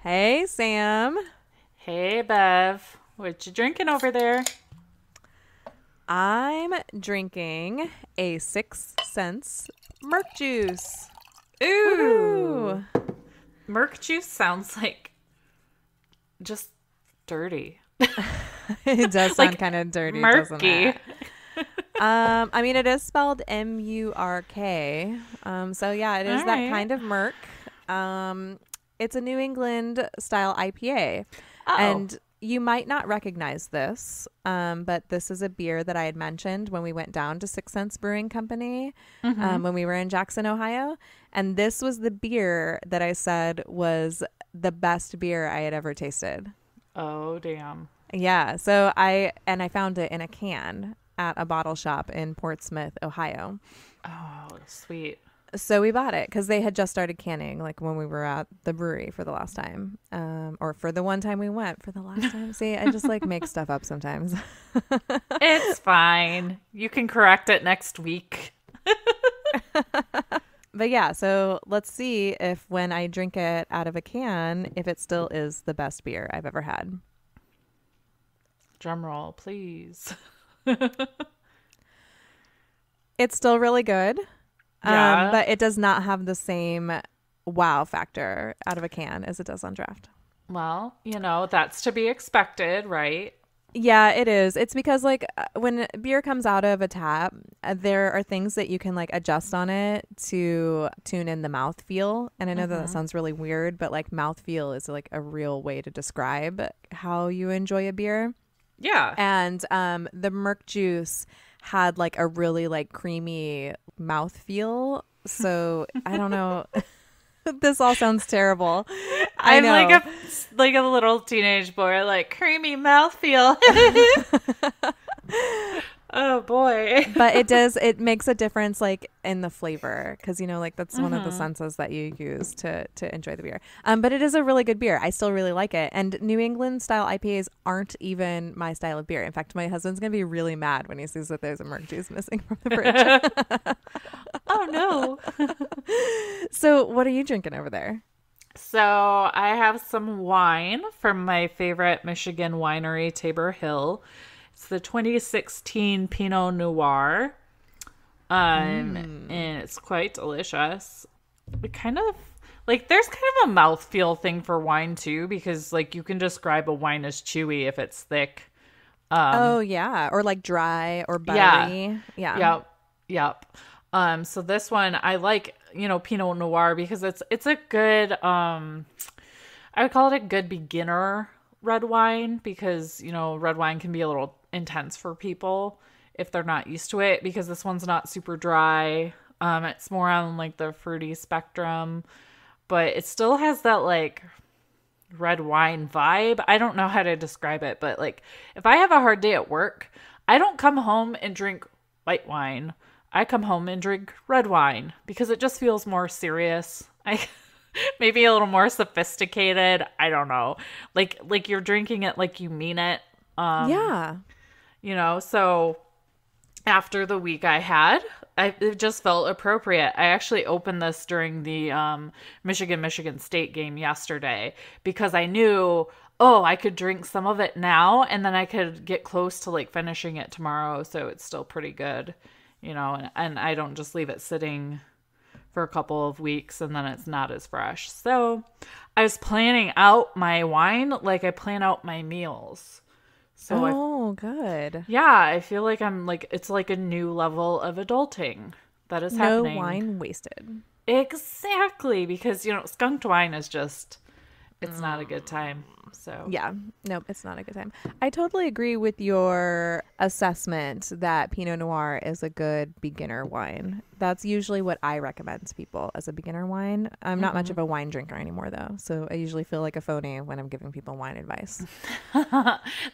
Hey, Sam. Hey, Bev. What you drinking over there? I'm drinking a 6 cents Merc juice. Ooh. Woohoo! Merc juice sounds like just dirty. It does sound Like kind of dirty, doesn't murky. it? I mean, it is spelled Murk. So yeah, it is All that right. kind of Merc. Um, it's a New England style IPA, Oh. and you might not recognize this, but this is a beer that I had mentioned when we went down to 6 Cents Brewing Company Mm-hmm. when we were in Jackson, Ohio, and this was the beer that I said was the best beer I had ever tasted. Oh, damn. Yeah, I found it in a can at a bottle shop in Portsmouth, Ohio. Oh, sweet. So we bought it because they had just started canning, like when we were at the brewery for the last time, or for the one time we went for the last time. See, I just like make stuff up sometimes. It's fine. You can correct it next week. But yeah, so let's see if when I drink it out of a can, if it still is the best beer I've ever had. Drum roll, please. It's still really good, Yeah. but it does not have the same wow factor out of a can as it does on draft. Well, that's to be expected, right? Yeah, it is. It's because like when beer comes out of a tap, there are things that you can like adjust on it to tune in the mouth feel. And I know that Mm-hmm. sounds really weird, but like mouth feel is like a real way to describe how you enjoy a beer. Yeah. And the Merc juice had like a really like creamy mouth feel. So I don't know. This all sounds terrible. I I'm like know. a little teenage boy, like creamy mouthfeel. Oh boy. But it makes a difference like in the flavor because like that's one of the Hmm. senses that you use to enjoy the beer. But it is a really good beer. I still really like it. And New England style IPAs aren't even my style of beer. In fact, my husband's gonna be really mad when he sees that there's a Merc juice missing from the fridge. Oh no. So what are you drinking over there? So I have some wine from my favorite Michigan winery, Tabor Hill. It's the 2016 Pinot Noir. And it's quite delicious. It kind of like there's kind of a mouthfeel thing for wine too, because like you can describe a wine as chewy if it's thick. Oh yeah, or like dry or Yeah. buttery. Yeah. Yep. Yep. So this one I like, Pinot Noir because it's a good I would call it a good beginner red wine because, red wine can be a little intense for people if they're not used to it because this one's not super dry. It's more on like the fruity spectrum, but it still has that like red wine vibe. I don't know how to describe it, but like if I have a hard day at work, I don't come home and drink white wine. I come home and drink red wine because it just feels more serious. I maybe a little more sophisticated. I don't know. Like you're drinking it like you mean it. Yeah. So after the week I had, it just felt appropriate. I actually opened this during the Michigan State game yesterday because I knew, oh, I could drink some of it now and then I could get close to like finishing it tomorrow. So it's still pretty good, and I don't just leave it sitting for a couple of weeks and then it's not as fresh. So I was planning out my wine like I plan out my meals. So Oh, good. I feel like it's like a new level of adulting that is No happening. wine wasted. Exactly, because skunked wine is just it's not a good time. So Yeah, nope, it's not a good time. I totally agree with your assessment that Pinot Noir is a good beginner wine. That's usually what I recommend to people as a beginner wine. I'm not much of a wine drinker anymore, though, so I usually feel like a phony when I'm giving people wine advice.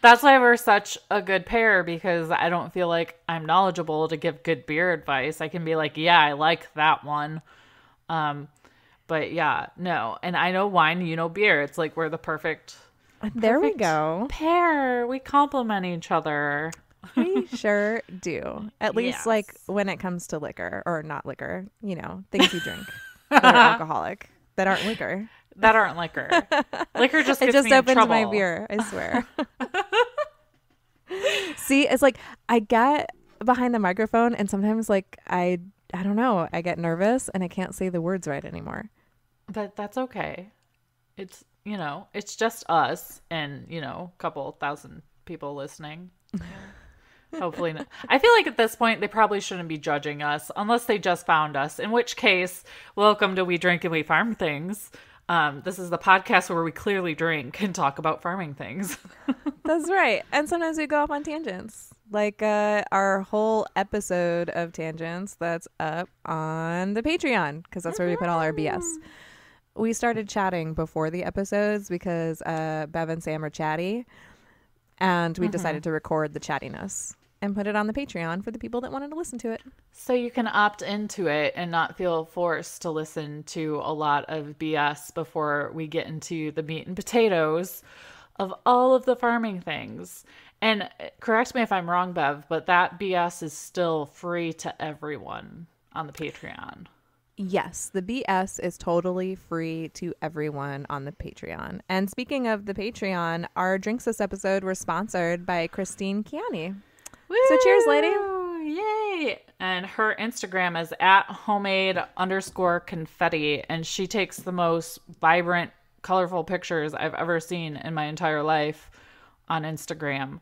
that's why we're such a good pair because I don't feel like I'm knowledgeable to give good beer advice. I can be like, yeah, I like that one. Um, but yeah, no. And I know wine, beer. It's like we're the There we perfect go. pair. We complement each other. We sure do. At least like Yes. when it comes to liquor or not liquor, things you drink that are alcoholic. that aren't liquor. That aren't liquor. Liquor just gets It just me in opened trouble. my beer, I swear. See, it's like I get behind the microphone and sometimes like I don't know, I get nervous and I can't say the words right anymore. But that's okay. It's, it's just us and, a couple thousand people listening. Hopefully not. I feel like at this point they probably shouldn't be judging us unless they just found us, in which case, welcome to We Drink and We Farm Things. This is the podcast where we clearly drink and talk about farming things. That's right. And sometimes we go off on tangents, like our whole episode of Tangents that's up on the Patreon, because that's where we put all our BS. We started chatting before the episodes because Bev and Sam are chatty, and we decided to record the chattiness and put it on the Patreon for the people that wanted to listen to it. So you can opt into it and not feel forced to listen to a lot of BS before we get into the meat and potatoes of all of the farming things. And correct me if I'm wrong, Bev, but that BS is still free to everyone on the Patreon. Yes, the BS is totally free to everyone on the Patreon. And speaking of the Patreon, our drinks this episode were sponsored by Christine Kiani. Woo! So cheers, lady. Yay! And her Instagram is @homemade_confetti. And she takes the most vibrant, colorful pictures I've ever seen in my entire life on Instagram.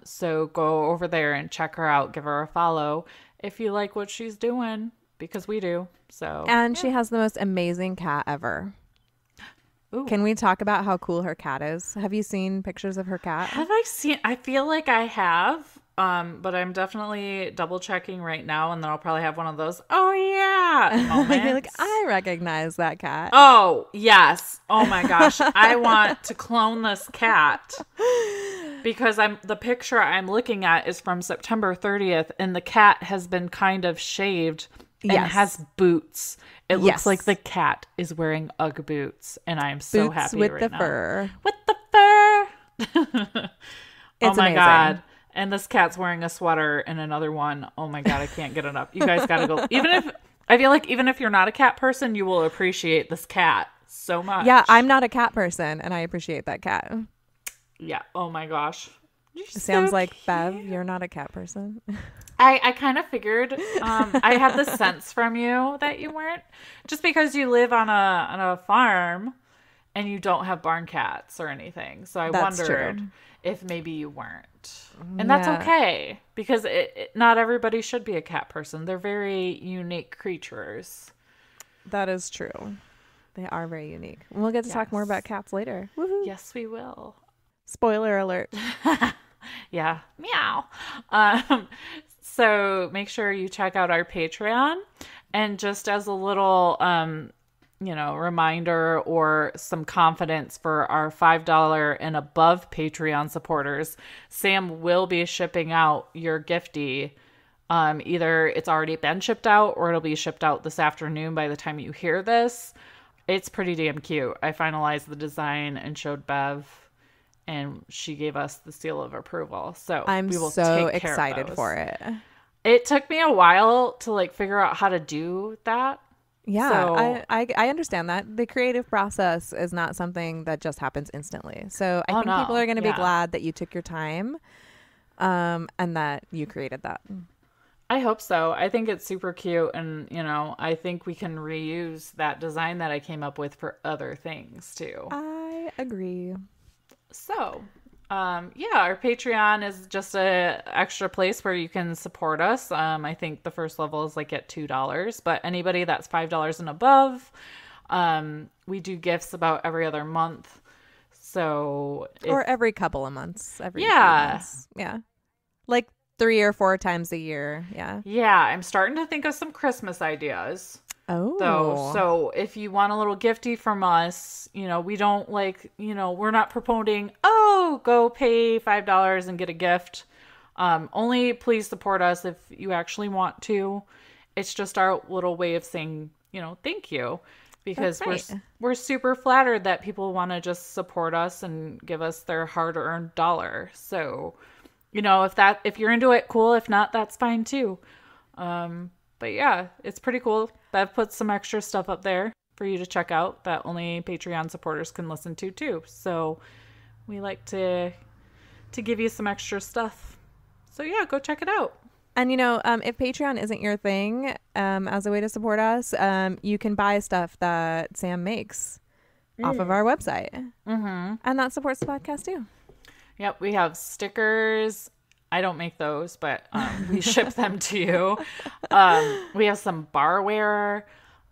So go over there and check her out. Give her a follow if you like what she's doing, because we do. So And she has the most amazing cat ever. Ooh. Can we talk about how cool her cat is? Have you seen pictures of her cat? Have I seen? I feel like I have. But I'm definitely double checking right now, and then I'll probably have one of those. Oh yeah, moments. You're like, I recognize that cat. Oh yes. Oh my gosh, I want to clone this cat because the picture I'm looking at is from September 30th, and the cat has been kind of shaved and has boots. It looks like the cat is wearing Ugg boots, and I'm so Boots happy with right the now. fur. With the fur. It's oh my amazing. God. And this cat's wearing a sweater and another one. Oh my God, I can't get enough. You guys gotta go. I feel like even if you're not a cat person, you will appreciate this cat so much. Yeah, I'm not a cat person, and I appreciate that cat. Yeah. Oh my gosh. Sounds like, Bev, you're not a cat person. I kind of figured. I had the sense from you that you weren't, just because you live on a farm and you don't have barn cats or anything. So I wondered if maybe you weren't. And that's okay, because not everybody should be a cat person. They're very unique creatures. That is true. They are very unique. We'll get to talk more about cats later. Woohoo. Yes, we will. Spoiler alert. Yeah. Meow. So make sure you check out our Patreon. And just as a little, reminder or some confidence for our $5 and above Patreon supporters, Sam will be shipping out your gifty. Either it's already been shipped out or it'll be shipped out this afternoon by the time you hear this. It's pretty damn cute. I finalized the design and showed Bev, and she gave us the seal of approval. So I'm we will so take care of excited those. for it. It took me a while to figure out how to do that. Yeah, So, I understand that. The creative process is not something that just happens instantly. So I think people are going to be glad that you took your time and that you created that. I hope so. I think it's super cute. And, I think we can reuse that design that I came up with for other things too. I agree. So, our Patreon is just a extra place where you can support us. I think the first level is at $2, but anybody that's $5 and above, we do gifts about every other month. So, or every couple of months, every few Yeah. months. Yeah. Like 3 or 4 times a year. Yeah. Yeah, I'm starting to think of some Christmas ideas. Oh. So if you want a little gifty from us, we don't we're not promoting, go pay $5 and get a gift. Only please support us if you actually want to. It's just our little way of saying, thank you, because we're super flattered that people want to just support us and give us their hard-earned dollar. So, if you're into it, cool. If not, that's fine too. But yeah, it's pretty cool. Bev put some extra stuff up there. for you to check out that only Patreon supporters can listen to too. So we like to give you some extra stuff. So yeah, go check it out. And, if Patreon isn't your thing, as a way to support us, you can buy stuff that Sam makes off of our website. Mm-hmm. And that supports the podcast too. Yep. We have stickers. I don't make those, but we ship them to you. We have some barware.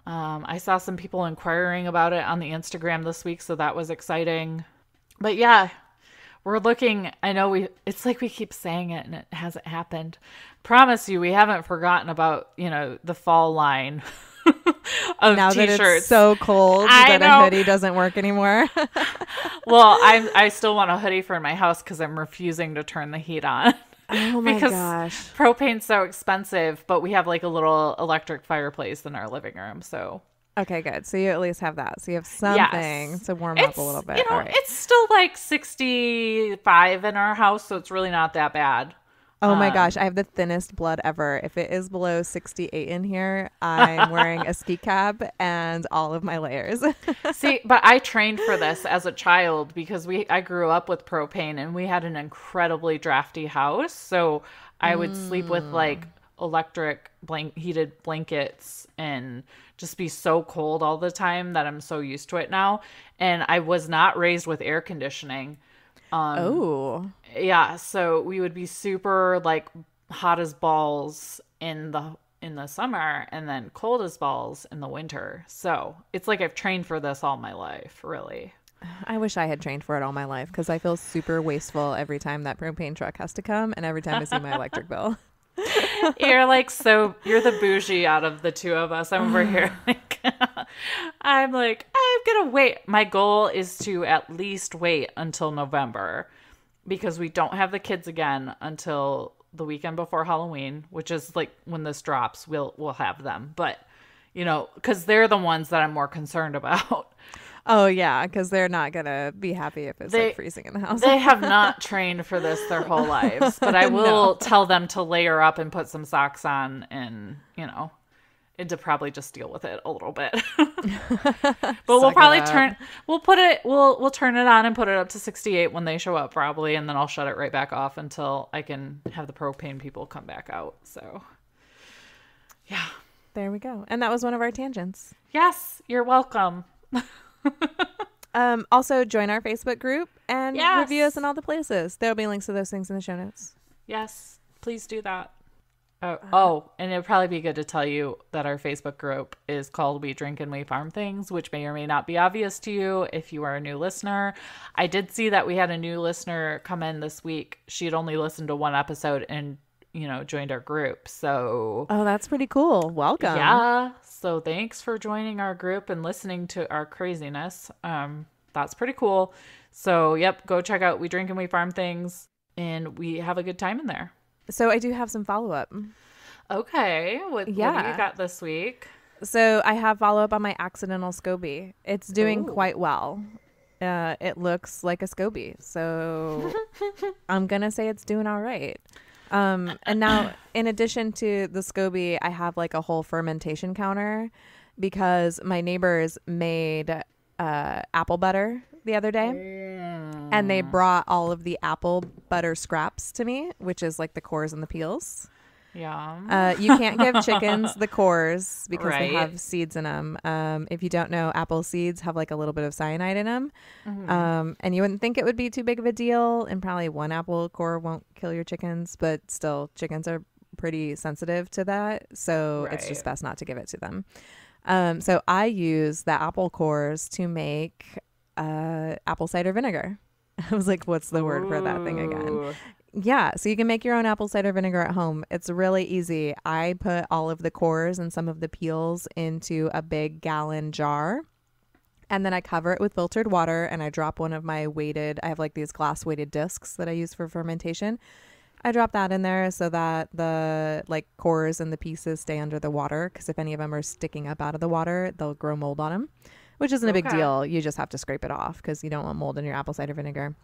I saw some people inquiring about it on the Instagram this week, so that was exciting. But yeah, we're looking. I know it's like we keep saying it and it hasn't happened. Promise you, we haven't forgotten about, the fall line of now t-shirts. That it's so cold that a hoodie doesn't work anymore. Well, I still want a hoodie for my house because I'm refusing to turn the heat on. Oh my gosh. Propane's so expensive, but we have like a little electric fireplace in our living room. So okay, good. So you at least have that. So you have something to warm up a little bit. It's still like 65 in our house, so it's really not that bad. Oh my gosh, I have the thinnest blood ever. If it is below 68 in here, I'm wearing a ski cap and all of my layers. See, but I trained for this as a child because I grew up with propane and we had an incredibly drafty house. So I would sleep with like electric heated blankets and just be so cold all the time that I'm so used to it now. And I was not raised with air conditioning. Yeah, so we would be super like hot as balls in the summer and then cold as balls in the winter. So it's like I've trained for this all my life, really. I wish I had trained for it all my life because I feel super wasteful every time that propane truck has to come and every time I see my electric bill. You're the bougie out of the two of us. I'm over here I'm gonna wait. My goal is to at least wait until November because we don't have the kids again until the weekend before Halloween, which is like when this drops, we'll have them. But because they're the ones that I'm more concerned about. Oh yeah, because they're not gonna be happy if it's like freezing in the house. They have not trained for this their whole lives, but I will tell them to layer up and put some socks on, and and to probably just deal with it a little bit. But we'll probably we'll turn it on and put it up to 68 when they show up probably, and then I'll shut it right back off until I can have the propane people come back out. So yeah, there we go. And that was one of our tangents. Yes, you're welcome. Also join our Facebook group and review us in all the places. There'll be links to those things in the show notes. Yes, please do that. And it'd probably be good to tell you that our Facebook group is called We Drink and We Farm Things, which may or may not be obvious to you if you are a new listener. I did see that we had a new listener come in this week. She had only listened to one episode and joined our group. So that's pretty cool. Welcome. Yeah. So thanks for joining our group and listening to our craziness. That's pretty cool. So yep, go check out We Drink and We Farm Things, and we have a good time in there. So I do have some follow-up. Okay. What do you got this week? So I have follow-up on my accidental SCOBY. It's doing quite well. It looks like a SCOBY. So I'm going to say it's doing all right. And now, in addition to the SCOBY, I have like a whole fermentation counter because my neighbors made apple butter the other day. And they brought all of the apple butter scraps to me, which is like the cores and the peels. Yeah. You can't give chickens the cores because they have seeds in them. If you don't know, apple seeds have like a little bit of cyanide in them. Mm-hmm. And you wouldn't think it would be too big of a deal. And probably one apple core won't kill your chickens, but still chickens are pretty sensitive to that. So it's just best not to give it to them. So I use the apple cores to make apple cider vinegar. I was like, what's the word for that thing again? Yeah, so you can make your own apple cider vinegar at home. It's really easy. I put all of the cores and some of the peels into a big gallon jar, and then I cover it with filtered water, and I drop one of my I have like these glass weighted discs that I use for fermentation. I drop that in there so that the like cores and the pieces stay under the water, because if any of them are sticking up out of the water, they'll grow mold on them, which isn't a big deal. You just have to scrape it off because you don't want mold in your apple cider vinegar.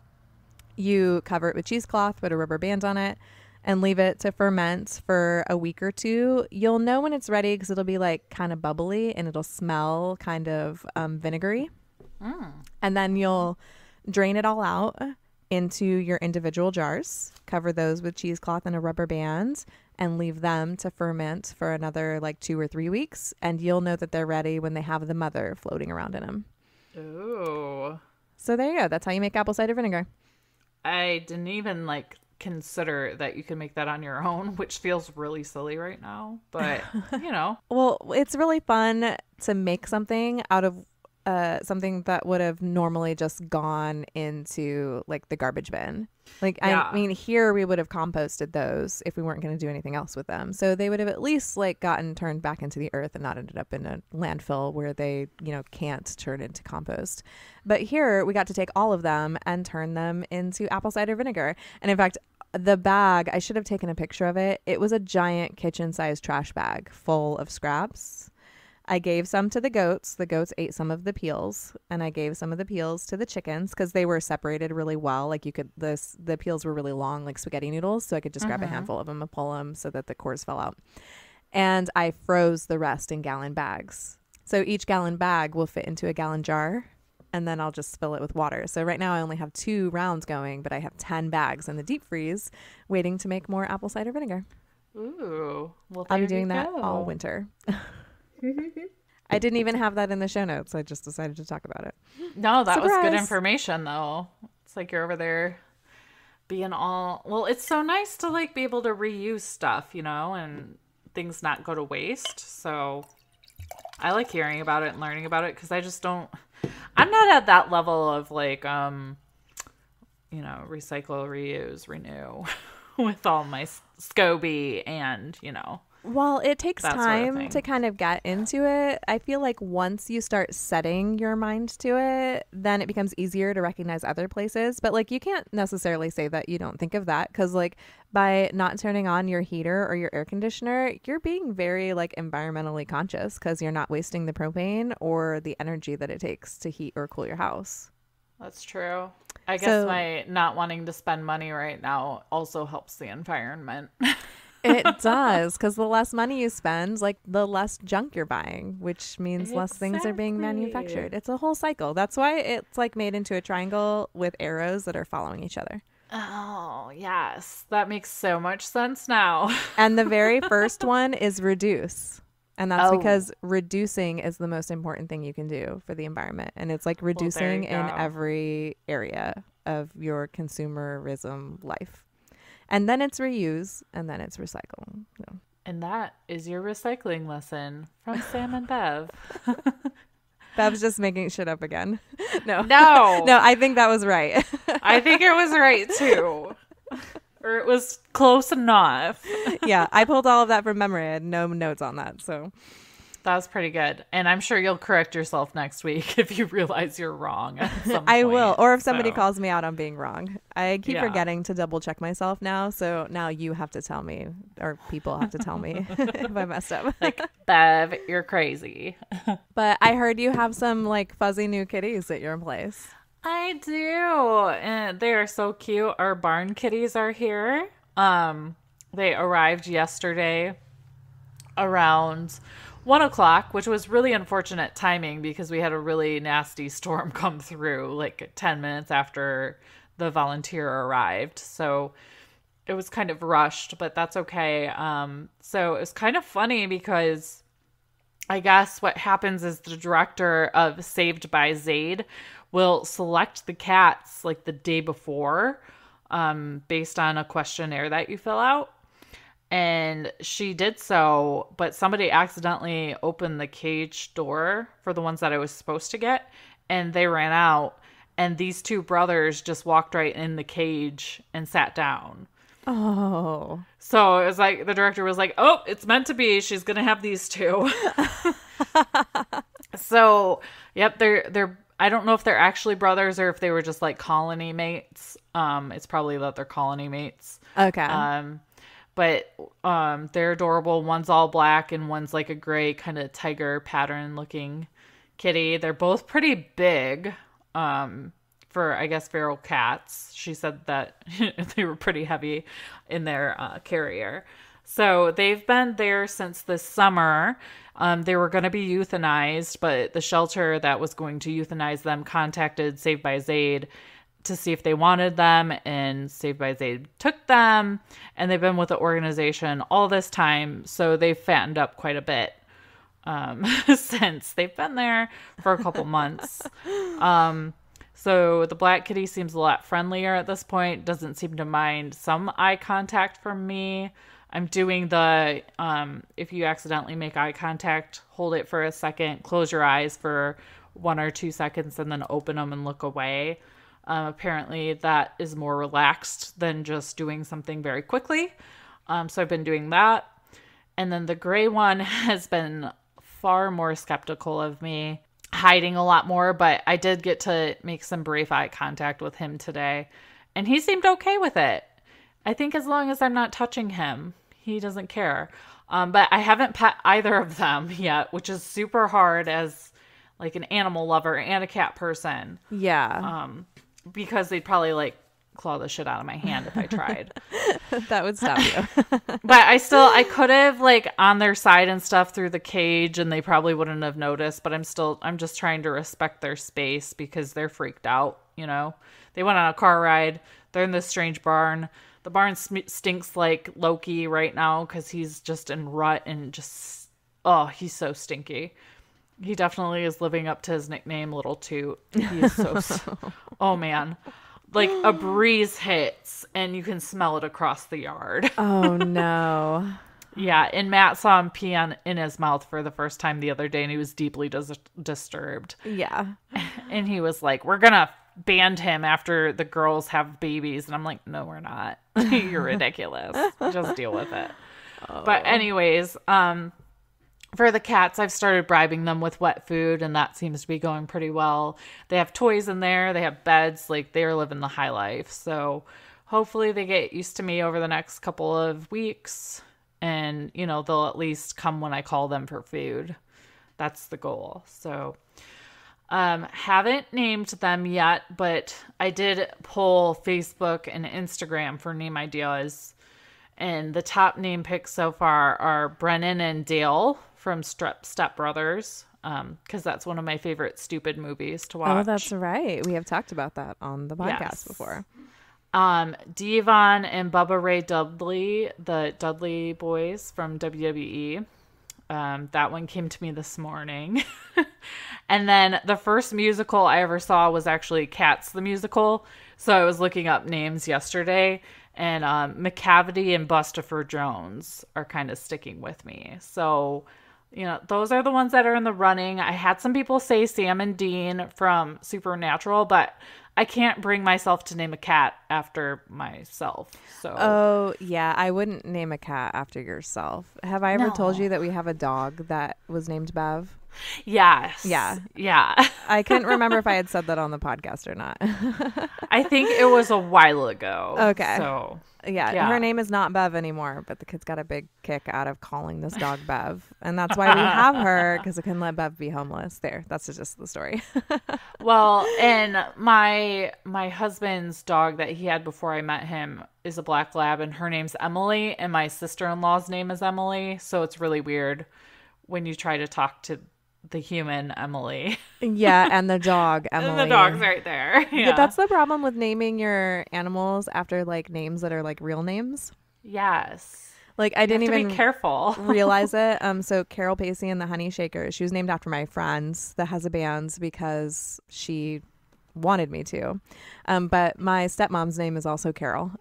You cover it with cheesecloth, put a rubber band on it, and leave it to ferment for a week or two. You'll know when it's ready because it'll be like kind of bubbly and it'll smell kind of vinegary. And then you'll drain it all out into your individual jars, cover those with cheesecloth and a rubber band, and leave them to ferment for another like 2 or 3 weeks. And you'll know that they're ready when they have the mother floating around in them. Ooh. So there you go. That's how you make apple cider vinegar. I didn't even like consider that you can make that on your own, which feels really silly right now. But, you know. Well, it's really fun to make something out of something that would have normally just gone into like the garbage bin. Like, yeah. I mean, here we would have composted those if we weren't going to do anything else with them. So they would have at least like gotten turned back into the earth and not ended up in a landfill where they, you know, can't turn into compost. But here we got to take all of them and turn them into apple cider vinegar. And in fact, the bag, I should have taken a picture of it. It was a giant kitchen-sized trash bag full of scraps. I gave some to the goats. The goats ate some of the peels, and I gave some of the peels to the chickens because they were separated really well. Like you could, the peels were really long, like spaghetti noodles, so I could just grab a handful of them and pull them so that the cores fell out. And I froze the rest in gallon bags. So each gallon bag will fit into a gallon jar, and then I'll just fill it with water. So right now I only have 2 rounds going, but I have 10 bags in the deep freeze waiting to make more apple cider vinegar. Ooh. Well, I'll be doing that all winter. I didn't even have that in the show notes. I just decided to talk about it. No, that Surprise. was good information, though. It's like you're over there being all... Well, it's so nice to, like, be able to reuse stuff, you know, and things not go to waste. So I like hearing about it and learning about it because I just don't... I'm not at that level of, like, you know, recycle, reuse, renew with all my SCOBY and, you know... Well, it takes time sort of to kind of get into it. I feel like once you start setting your mind to it, then it becomes easier to recognize other places. But like, you can't necessarily say that you don't think of that because like by not turning on your heater or your air conditioner, you're being very like environmentally conscious because you're not wasting the propane or the energy that it takes to heat or cool your house. That's true. I guess my not wanting to spend money right now also helps the environment. It does, because the less money you spend, like the less junk you're buying, which means less things are being manufactured. It's a whole cycle. That's why it's like made into a triangle with arrows that are following each other. Oh, yes. That makes so much sense now. And the very first one is reduce. And that's because reducing is the most important thing you can do for the environment. And it's like reducing in every area of your consumerism life. And then it's reuse, and then it's recycle. So. And that is your recycling lesson from Sam and Bev. Bev's just making shit up again. No, I think that was right. I think it was right, too. Or it was close enough. Yeah, I pulled all of that from memory. I had no notes on that, so... That was pretty good. And I'm sure you'll correct yourself next week if you realize you're wrong at some I point. will. Or if somebody calls me out on being wrong. I keep forgetting to double check myself now. So now you have to tell me, or people have to tell me if I messed up. Like, Bev, you're crazy. But I heard you have some like fuzzy new kitties at your place. I do. And they are so cute. Our barn kitties are here. They arrived yesterday around 1:00, which was really unfortunate timing because we had a really nasty storm come through like 10 minutes after the volunteer arrived. So it was kind of rushed, but that's okay. So it was kind of funny because I guess what happens is the director of Saved by Zaid will select the cats like the day before based on a questionnaire that you fill out. And she did so, but somebody accidentally opened the cage door for the ones that I was supposed to get, and they ran out. And these 2 brothers just walked right in the cage and sat down. Oh. So it was like, the director was like, oh, it's meant to be. She's going to have these 2. So, yep, they're, I don't know if they're actually brothers or if they were just like colony mates. It's probably that they're colony mates. Okay. But they're adorable. One's all black and one's like a gray kind of tiger pattern looking kitty. They're both pretty big for, I guess, feral cats. She said that they were pretty heavy in their carrier. So they've been there since this summer. They were going to be euthanized, but the shelter that was going to euthanize them contacted Saved by Zaid to see if they wanted them, and Saved by Zaid took them, and they've been with the organization all this time, so they've fattened up quite a bit since they've been there for a couple months. So the black kitty seems a lot friendlier at this point, doesn't seem to mind some eye contact from me. I'm doing the, if you accidentally make eye contact, hold it for a second, close your eyes for 1 or 2 seconds, and then open them and look away. Apparently that is more relaxed than just doing something very quickly. So I've been doing that. And then the gray one has been far more skeptical of me, hiding a lot more, but I did get to make some brief eye contact with him today, and he seemed okay with it. I think as long as I'm not touching him, he doesn't care. But I haven't pet either of them yet, which is super hard as like an animal lover and a cat person. Yeah. Because they'd probably like claw the shit out of my hand if I tried. That would stop you. But I could have like on their side and stuff through the cage, and they probably wouldn't have noticed, but I'm just trying to respect their space because they're freaked out, you know. They went on a car ride. They're in this strange barn. The barn stinks like Loki right now because he's just in rut and just, oh, he's so stinky. He definitely is living up to his nickname, Little Toot. He is so, oh man. Like a breeze hits and you can smell it across the yard. Oh no. Yeah, and Matt saw him pee in his mouth for the first time the other day, and he was deeply disturbed. Yeah. And he was like, we're going to ban him after the girls have babies. And I'm like, no, we're not. You're ridiculous. Just deal with it. Oh. But anyways, for the cats, I've started bribing them with wet food, and that seems to be going pretty well. They have toys in there. They have beds. Like, they're living the high life. So hopefully they get used to me over the next couple of weeks. And, you know, they'll at least come when I call them for food. That's the goal. So, haven't named them yet, but I did pull Facebook and Instagram for name ideas. And the top name picks so far are Brennan and Dale from Step Brothers, because that's one of my favorite stupid movies to watch. Oh, that's right. We have talked about that on the podcast before. Devon and Bubba Ray Dudley, the Dudley boys from WWE. That one came to me this morning. And then the first musical I ever saw was actually Cats the Musical. So I was looking up names yesterday, and McCavity and Bustopher Jones are kind of sticking with me. So, you know, those are the ones that are in the running. I had some people say Sam and Dean from Supernatural, but I can't bring myself to name a cat after myself. So. Oh, yeah. I wouldn't name a cat after yourself. Have I ever told you that we have a dog that was named Bev? Yes. Yeah. Yeah. I couldn't remember if I had said that on the podcast or not. I think it was a while ago. Okay. So. Yeah, her name is not Bev anymore, but the kids got a big kick out of calling this dog Bev. And that's why we have her, because we couldn't let Bev be homeless. There, that's just the story. Well, and my husband's dog that he had before I met him is a black lab, and her name's Emily, and my sister-in-law's name is Emily. So it's really weird when you try to talk to the human Emily. Yeah, and the dog Emily. And the dog's right there. Yeah, that's the problem with naming your animals after like names that are like real names. Yes. Like I didn't even be careful. realize it. So Carol Pacey and the Honey Shakers, she was named after my friends, the Hezebands, because she wanted me to. But my stepmom's name is also Carol.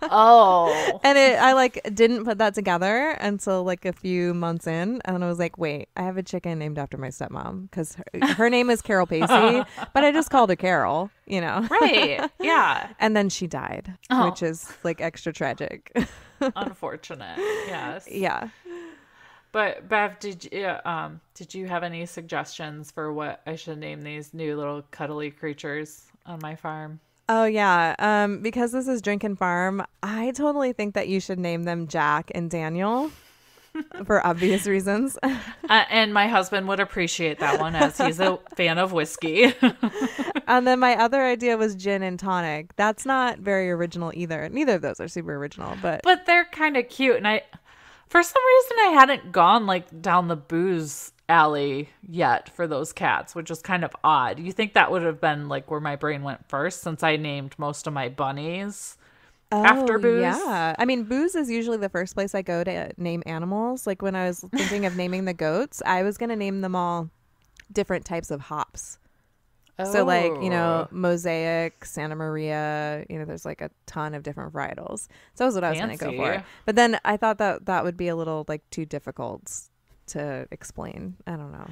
Oh. And I like didn't put that together until like a few months in, and I was like, wait, I have a chicken named after my stepmom because her name is Carol Pacey, but I just called her Carol, you know. Right. Yeah. And then she died, which is like extra tragic. Unfortunate. Yes. Yeah. But Bev, did you have any suggestions for what I should name these new little cuddly creatures on my farm? Oh yeah, because this is Drinkin' Farm, I totally think that you should name them Jack and Daniel. for obvious reasons. And my husband would appreciate that one as he's a fan of whiskey. And then my other idea was gin and tonic. That's not very original either. Neither of those are super original, but they're kind of cute. And for some reason, I hadn't gone like down the booze alley yet for those cats, which is kind of odd. You think that would have been like where my brain went first, since I named most of my bunnies after booze. Yeah. I mean, booze is usually the first place I go to name animals. Like when I was thinking of naming the goats, I was going to name them all different types of hops. So like, Mosaic, Santa Maria, there's like a ton of different varietals. So that was what I was going to go for. But then I thought that would be a little like too difficult to explain. I don't know.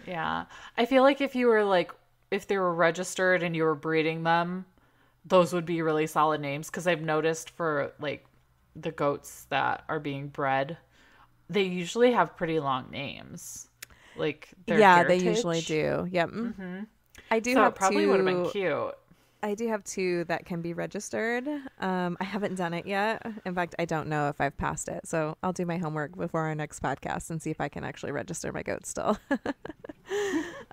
Yeah. I feel like if they were registered and you were breeding them, those would be really solid names. Because I've noticed for like the goats that are being bred, they usually have pretty long names. Like their heritage. They usually do. Yep. Mm-hmm. I do so have it probably would have been cute. I do have 2 that can be registered. I haven't done it yet. In fact, I don't know if I've passed it. So I'll do my homework before our next podcast and see if I can actually register my goats still.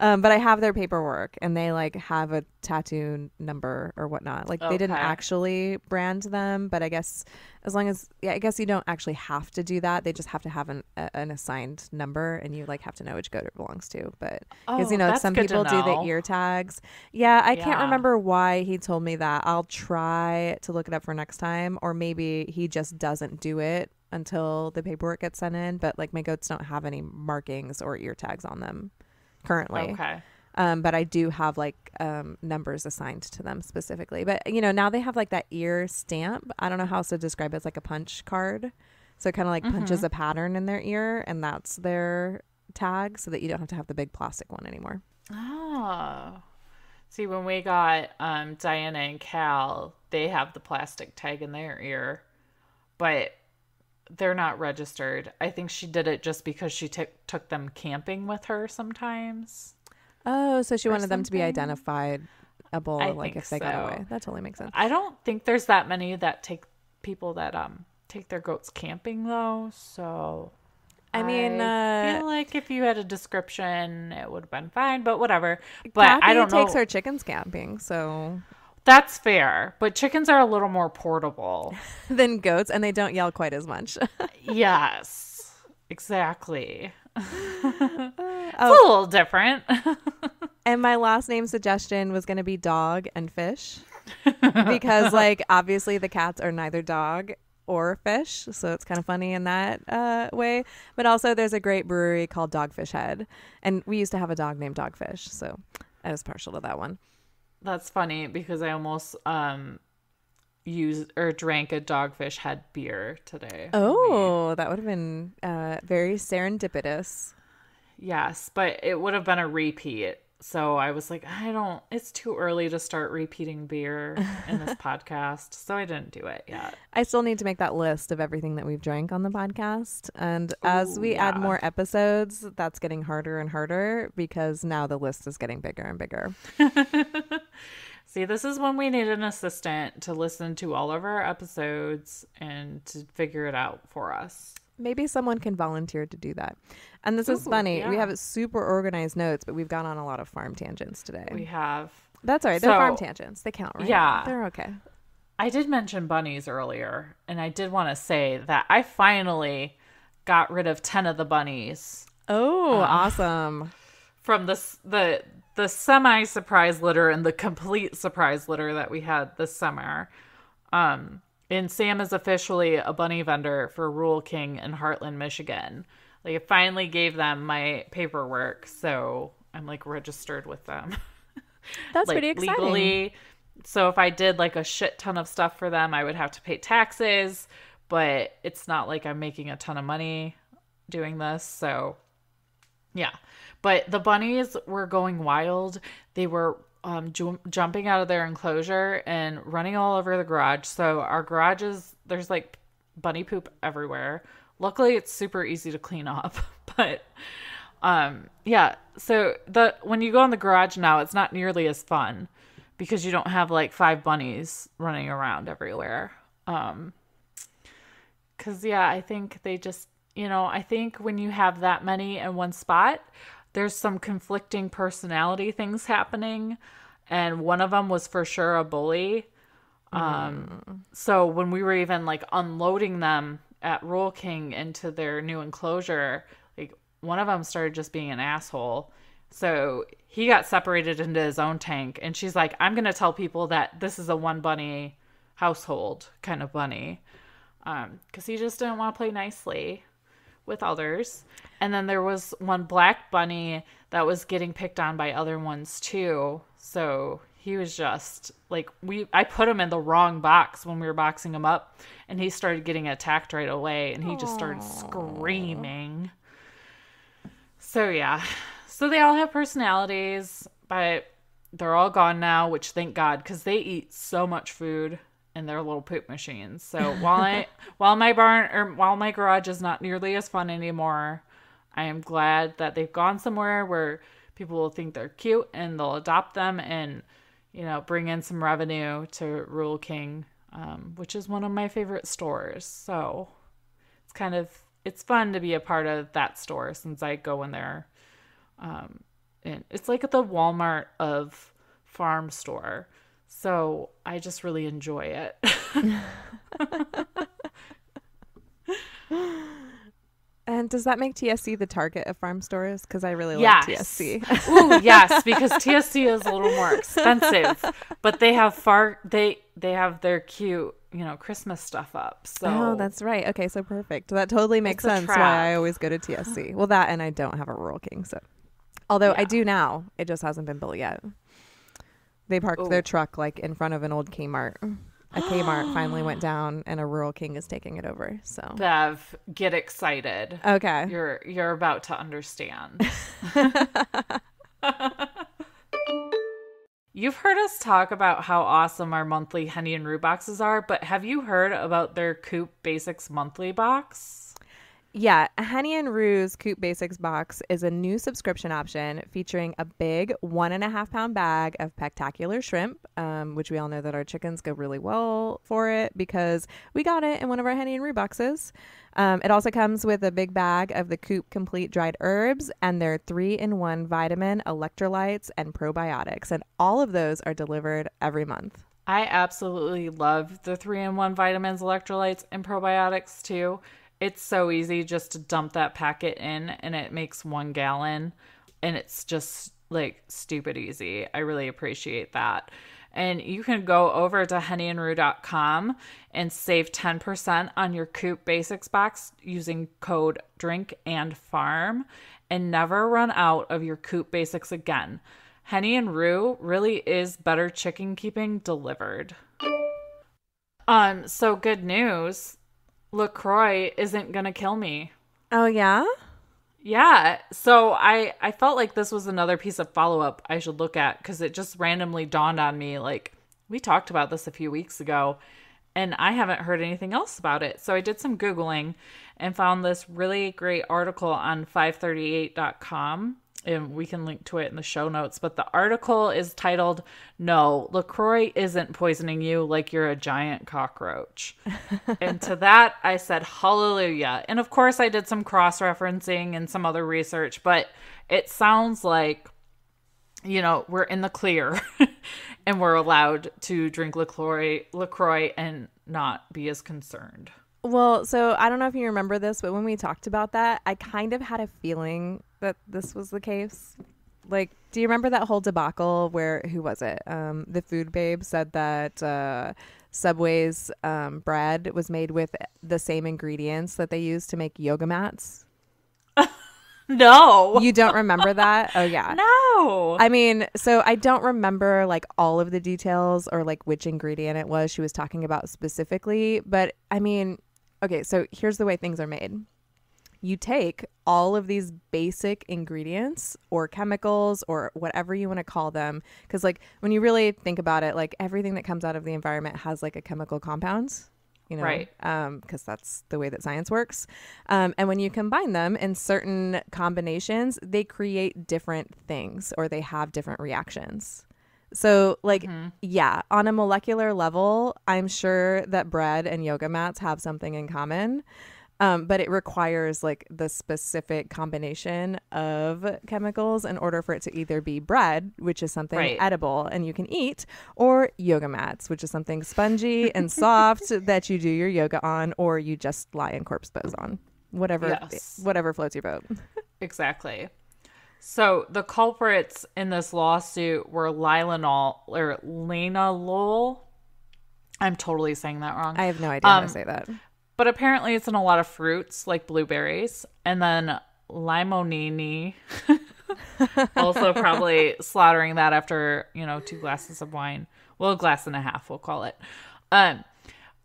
But I have their paperwork, and they like have a tattoo number or whatnot. Like they didn't actually brand them, but I guess as long as, I guess you don't actually have to do that. They just have to have an assigned number, and you like have to know which goat it belongs to. But because some people do the ear tags. Yeah, I can't remember why he told me that. I'll try to look it up for next time, or maybe he just doesn't do it until the paperwork gets sent in. But like my goats don't have any markings or ear tags on them currently. Okay. But I do have like numbers assigned to them specifically. But now they have like that ear stamp. I don't know how else to describe it. It's like a punch card. So it kind of like punches a pattern in their ear, and that's their tag, so that you don't have to have the big plastic one anymore. Oh. See, when we got Diana and Cal, they have the plastic tag in their ear, but they're not registered. I think she did it just because she took them camping with her sometimes. Oh, so she wanted them to be identifiable, like if they got away. That totally makes sense. I don't think there's that many that take their goats camping though. So I feel like if you had a description, it would have been fine. But whatever. But Kathy I don't know. takes her chickens camping, so that's fair. But chickens are a little more portable than goats, and they don't yell quite as much. Yes, exactly. It's a little different. And my last name suggestion was going to be dog and fish, because like obviously the cats are neither dog or fish, so it's kind of funny in that way. But also there's a great brewery called Dogfish Head, and we used to have a dog named Dogfish, so I was partial to that one. That's funny because I almost used or drank a Dogfish Head beer today. Oh, that would have been very serendipitous. Yes, but it would have been a repeat. So I was like, it's too early to start repeating beer in this podcast. So I didn't do it yet. I still need to make that list of everything that we've drank on the podcast. And as we add more episodes, that's getting harder and harder, because now the list is getting bigger and bigger. See, this is when we need an assistant to listen to all of our episodes and to figure it out for us. Maybe someone can volunteer to do that. And this is funny. Yeah. We have super organized notes, but we've gone on a lot of farm tangents today. We have. That's all right. They're farm tangents. They count, right? Yeah. They're okay. I did mention bunnies earlier, and I did want to say that I finally got rid of 10 of the bunnies. Oh, awesome. From the semi-surprise litter and the complete surprise litter that we had this summer. And Sam is officially a bunny vendor for Rural King in Heartland, Michigan. Like, I finally gave them my paperwork, so I'm like registered with them. That's like, pretty exciting. Legally. So if I did like a shit ton of stuff for them, I would have to pay taxes, but it's not like I'm making a ton of money doing this. So yeah, but the bunnies were going wild. They were jumping out of their enclosure and running all over the garage. So our garage there's like bunny poop everywhere. Luckily it's super easy to clean up, but yeah. So when you go in the garage now, it's not nearly as fun because you don't have like 5 bunnies running around everywhere. 'Cause yeah, I think they just, I think when you have that many in one spot, there's some conflicting personality things happening. And one of them was for sure a bully. So when we were even like unloading them at Roll King into their new enclosure, like one of them started just being an asshole. So he got separated into his own tank. And she's like, I'm going to tell people that this is a one bunny household kind of bunny. Because he just didn't want to play nicely with others. And then there was one black bunny that was getting picked on by other ones too. So he was just like, I put him in the wrong box when we were boxing him up, and he started getting attacked right away, and he just started screaming. So yeah. So they all have personalities, but they're all gone now, which thank God, because they eat so much food in their little poop machines. So while my garage is not nearly as fun anymore, I am glad that they've gone somewhere where people will think they're cute and they'll adopt them and, bring in some revenue to Rural King, which is one of my favorite stores. So it's fun to be a part of that store since I go in there. And it's like the Walmart of farm store. So I just really enjoy it. And does that make TSC the target of farm stores? Because I really like TSC. Ooh, yes, because TSC is a little more expensive, but they have they have their cute, Christmas stuff up. So that's right. Okay, so perfect. That totally makes sense why I always go to TSC. Well, that and I don't have a Rural King, so although I do now, it just hasn't been built yet. They parked their truck like in front of an old Kmart. A Kmart finally went down, and a Rural King is taking it over. So Bev, get excited. Okay, you're about to understand. You've heard us talk about how awesome our monthly Henny and Rue boxes are, but have you heard about their Coop Basics monthly box? Yeah, Henny and Rue's Coop Basics box is a new subscription option featuring a big 1.5 pound bag of spectacular shrimp, which we all know that our chickens go really well for it because we got it in one of our Henny and Rue boxes. It also comes with a big bag of the Coop Complete dried herbs and their 3-in-1 vitamin, electrolytes, and probiotics. And all of those are delivered every month. I absolutely love the 3-in-1 vitamins, electrolytes, and probiotics too. It's so easy just to dump that packet in and it makes 1 gallon, and it's just like stupid easy. I really appreciate that. And you can go over to hennyandrue.com and save 10% on your Coop Basics box using code DRINKANDFARM and never run out of your Coop Basics again. Henny and Rue really is better chicken keeping delivered. So good news. Lacroix isn't going to kill me. Oh, yeah? Yeah. So I felt like this was another piece of follow-up I should look at because it just randomly dawned on me. Like, we talked about this a few weeks ago, and I haven't heard anything else about it. So I did some Googling and found this really great article on 538.com. And we can link to it in the show notes. But the article is titled, "No, Lacroix isn't poisoning you like you're a giant cockroach." And to that, I said, hallelujah. And of course, I did some cross-referencing and some other research. But it sounds like, we're in the clear. And we're allowed to drink LaCroix and not be as concerned. Well, so I don't know if you remember this, but when we talked about that, I kind of had a feeling that this was the case. Like, do you remember that whole debacle where, who was it? The food babe said that Subway's bread was made with the same ingredients that they use to make yoga mats. No. You don't remember that? Oh, yeah. No. I mean, so I don't remember like all of the details or like which ingredient it was she was talking about specifically. But I mean, okay, so here's the way things are made. You take all of these basic ingredients or chemicals or whatever you want to call them. Because like when you really think about it, like everything that comes out of the environment has like a chemical compound. Right. Because that's the way that science works. And when you combine them in certain combinations, they create different things or they have different reactions. So like, yeah, on a molecular level, I'm sure that bread and yoga mats have something in common. But it requires like the specific combination of chemicals in order for it to either be bread, which is something Right. edible and you can eat, or yoga mats, which is something spongy and soft that you do your yoga on, or you just lie in corpse pose on. Yes. Whatever floats your boat. Exactly. So the culprits in this lawsuit were linalool. I'm totally saying that wrong. I have no idea how to say that. But apparently it's in a lot of fruits like blueberries. And then limonene. Also probably slaughtering that after, 2 glasses of wine. Well, a glass and a half, we'll call it.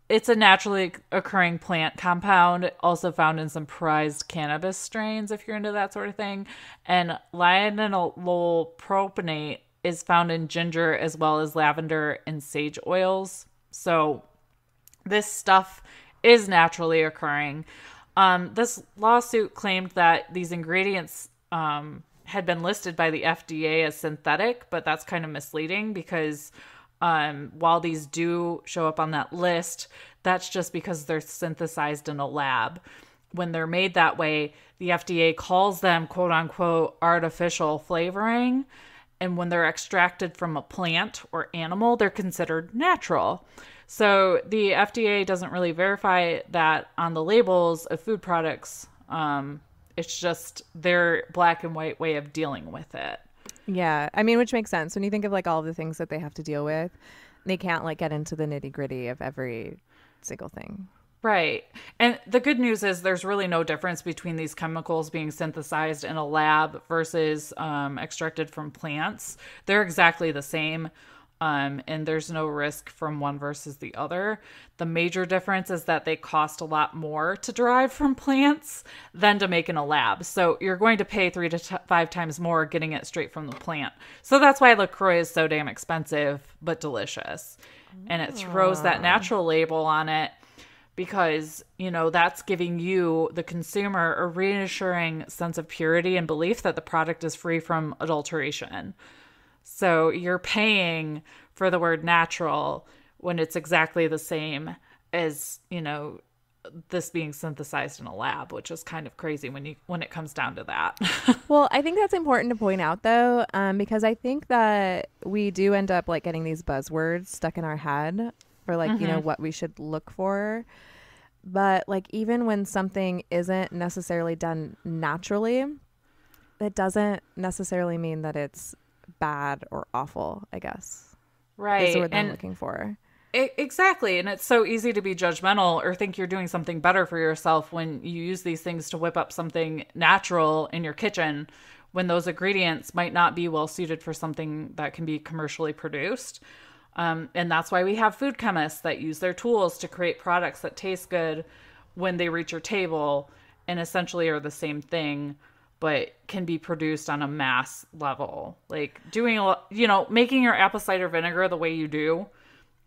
It's a naturally occurring plant compound, also found in some prized cannabis strains, if you're into that sort of thing. And linalool propionate is found in ginger as well as lavender and sage oils. So this stuff is naturally occurring. This lawsuit claimed that these ingredients had been listed by the FDA as synthetic, but that's kind of misleading because while these do show up on that list, that's just because they're synthesized in a lab. When they're made that way, the FDA calls them quote unquote artificial flavoring. And when they're extracted from a plant or animal, they're considered natural. So the FDA doesn't really verify that on the labels of food products. It's just their black and white way of dealing with it. Yeah. I mean, which makes sense. When you think of like all the things that they have to deal with, they can't like get into the nitty gritty of every single thing. Right. And the good news is there's really no difference between these chemicals being synthesized in a lab versus extracted from plants. They're exactly the same. And there's no risk from one versus the other. The major difference is that they cost a lot more to derive from plants than to make in a lab. So you're going to pay 3 to 5 times more getting it straight from the plant. So that's why Lacroix is so damn expensive, but delicious. And it throws that natural label on it because, that's giving you, the consumer, a reassuring sense of purity and belief that the product is free from adulteration. So you're paying for the word natural when it's exactly the same as, this being synthesized in a lab, which is kind of crazy when it comes down to that. Well, I think that's important to point out though, because I think that we do end up like getting these buzzwords stuck in our head for like, what we should look for. But like even when something isn't necessarily done naturally, that doesn't necessarily mean that it's bad or awful, I guess. Right. Is the word I'm looking for. Exactly. And it's so easy to be judgmental or think you're doing something better for yourself when you use these things to whip up something natural in your kitchen when those ingredients might not be well suited for something that can be commercially produced. And that's why we have food chemists that use their tools to create products that taste good when they reach your table and essentially are the same thing, but can be produced on a mass level. Like making your apple cider vinegar the way you do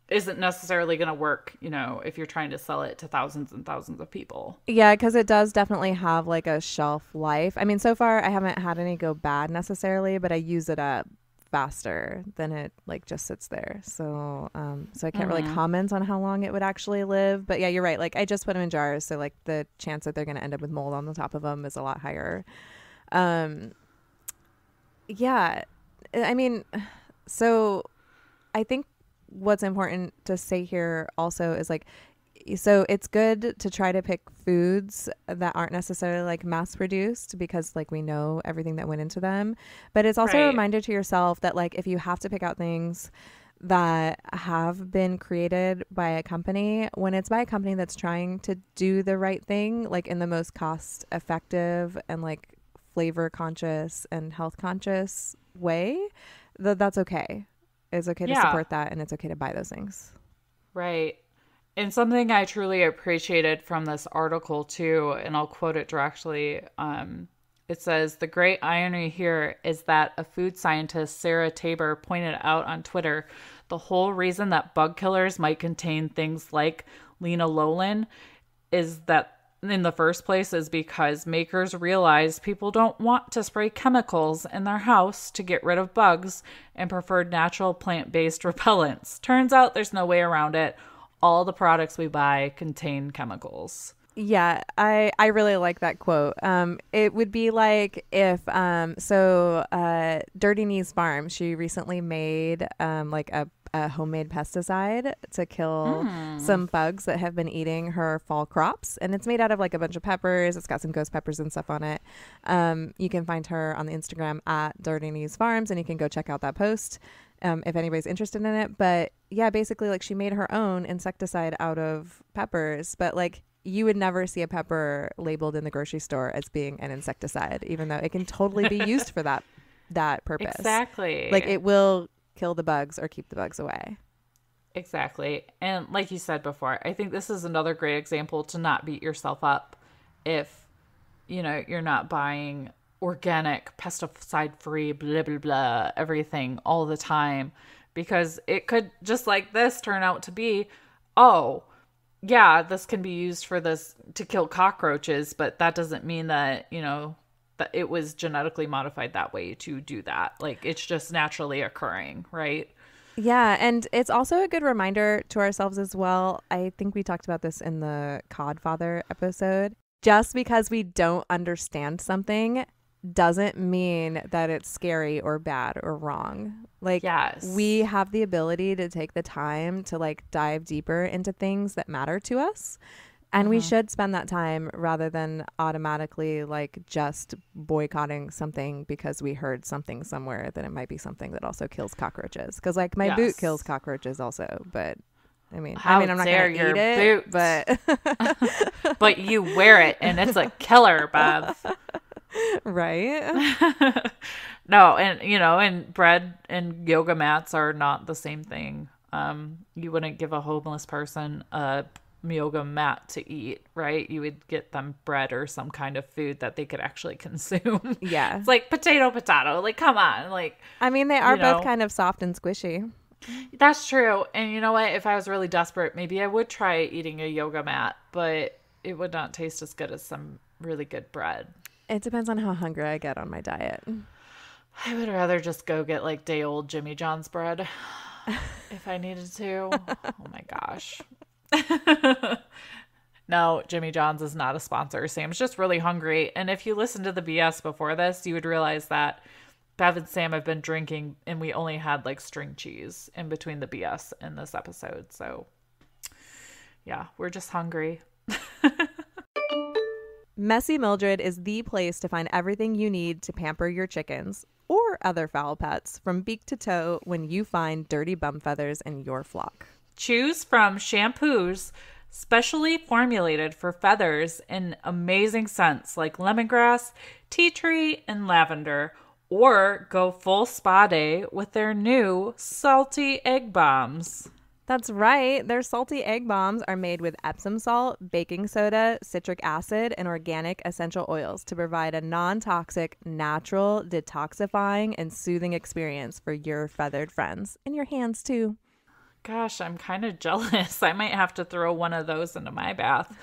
isn't necessarily going to work, if you're trying to sell it to thousands and thousands of people. Yeah, because it does definitely have like a shelf life. I mean, so far I haven't had any go bad necessarily, but I use it up faster than it like just sits there. So I can't really comment on how long it would actually live. But yeah, you're right. Like I just put them in jars. So like the chance that they're going to end up with mold on the top of them is a lot higher. Yeah, I mean, so I think what's important to say here also is like, so it's good to try to pick foods that aren't necessarily like mass produced because like we know everything that went into them, but it's also a reminder to yourself that like if you have to pick out things that have been created by a company, when it's by a company that's trying to do the right thing, like in the most cost effective and like flavor conscious and health conscious way, that's okay. It's okay to support that, and it's okay to buy those things. Right. And something I truly appreciated from this article too, and I'll quote it directly. It says, "The great irony here is that a food scientist, Sarah Tabor, pointed out on Twitter the whole reason that bug killers might contain things like linalool is that in the first place is because makers realized people don't want to spray chemicals in their house to get rid of bugs and preferred natural plant-based repellents. Turns out there's no way around it. All the products we buy contain chemicals." Yeah, I really like that quote. It would be like if Dirty Knees Farm, she recently made like a homemade pesticide to kill some bugs that have been eating her fall crops, and it's made out of like a bunch of peppers. It's got some ghost peppers and stuff on it. You can find her on the Instagram at Dirty Knees Farms, and you can go check out that post if anybody's interested in it. But yeah, basically like she made her own insecticide out of peppers, but like you would never see a pepper labeled in the grocery store as being an insecticide, even though it can totally be used for that purpose. Exactly. Like it will kill the bugs or keep the bugs away. Exactly. And like you said before, I think this is another great example to not beat yourself up if, you're not buying organic, pesticide-free, blah, blah, blah, everything all the time. Because it could, just like this, turn out to be, oh, yeah, this can be used for this to kill cockroaches, but that doesn't mean that, that it was genetically modified that way to do that. Like it's just naturally occurring, right? Yeah, and it's also a good reminder to ourselves as well. I think we talked about this in the Codfather episode. Just because we don't understand something doesn't mean that it's scary or bad or wrong. Like, yes, we have the ability to take the time to like dive deeper into things that matter to us. And we should spend that time rather than automatically like just boycotting something because we heard something somewhere that it might be something that also kills cockroaches. Because like my boot kills cockroaches also, but I mean I'm not gonna eat it, but but you wear it and it's a killer, Bev. Right? No, and and bread and yoga mats are not the same thing. You wouldn't give a homeless person a yoga mat to eat, right? You would get them bread or some kind of food that they could actually consume. Yeah. It's like potato. Like, come on. Like, I mean, they are both kind of soft and squishy. That's true. And you know what? If I was really desperate, maybe I would try eating a yoga mat, but it would not taste as good as some really good bread. It depends on how hungry I get on my diet. I would rather just go get like day old Jimmy John's bread if I needed to. Oh my gosh. No, Jimmy John's is not a sponsor. Sam's just really hungry. And if you listen to the BS before this, you would realize that Bev and Sam have been drinking and we only had like string cheese in between the BS in this episode. So yeah, we're just hungry. Messy Mildred is the place to find everything you need to pamper your chickens or other fowl pets from beak to toe when you find dirty bum feathers in your flock. Choose from shampoos specially formulated for feathers in amazing scents like lemongrass, tea tree, and lavender, or go full spa day with their new salty egg bombs. That's right. Their salty egg bombs are made with Epsom salt, baking soda, citric acid, and organic essential oils to provide a non-toxic, natural, detoxifying, and soothing experience for your feathered friends and your hands too. Gosh, I'm kind of jealous. I might have to throw one of those into my bath.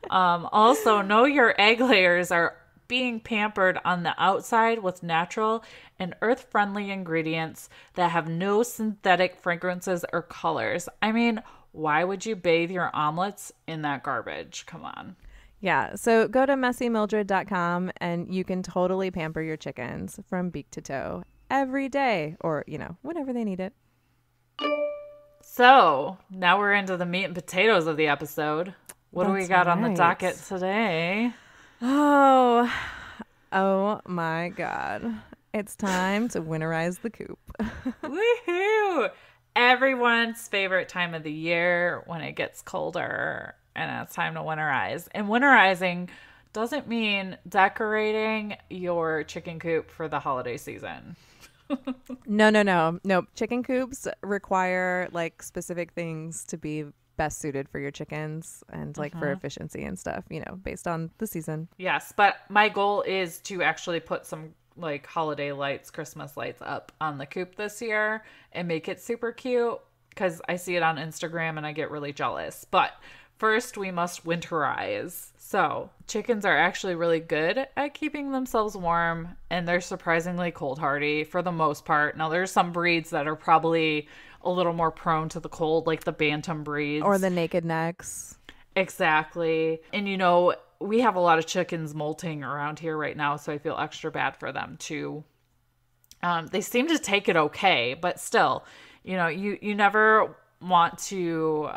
Also, know your egg layers are being pampered on the outside with natural and earth-friendly ingredients that have no synthetic fragrances or colors. I mean, why would you bathe your omelets in that garbage? Come on. Yeah, so go to messymildred.com and you can totally pamper your chickens from beak to toe every day or, whenever they need it. So now we're into the meat and potatoes of the episode. What do we got on the docket today? Oh my God. It's time to winterize the coop. Woohoo! Everyone's favorite time of the year when it gets colder and it's time to winterize. And winterizing doesn't mean decorating your chicken coop for the holiday season. No. Chicken coops require like specific things to be best suited for your chickens and like for efficiency and stuff, based on the season. Yes, but my goal is to actually put some like holiday lights, Christmas lights up on the coop this year and make it super cute because I see it on Instagram and I get really jealous. But first, we must winterize. So chickens are actually really good at keeping themselves warm and they're surprisingly cold hardy for the most part. Now, there's some breeds that are probably a little more prone to the cold, like the bantam breeds. Or the naked necks. Exactly. And we have a lot of chickens molting around here right now, so I feel extra bad for them too. They seem to take it okay, but still, you never want to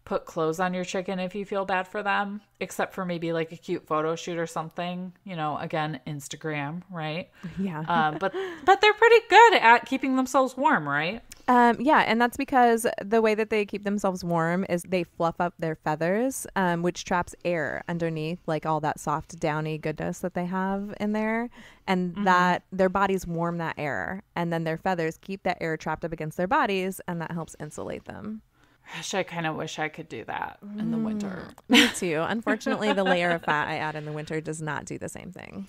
put clothes on your chicken if you feel bad for them, except for maybe like a cute photo shoot or something. Again, Instagram, right? Yeah. But they're pretty good at keeping themselves warm, right? Yeah, and that's because the way that they keep themselves warm is they fluff up their feathers, which traps air underneath, like all that soft, downy goodness that they have in there, and that their bodies warm that air, and then their feathers keep that air trapped up against their bodies, and that helps insulate them. Gosh, I kind of wish I could do that in the winter. Me too. Unfortunately, the layer of fat I add in the winter does not do the same thing.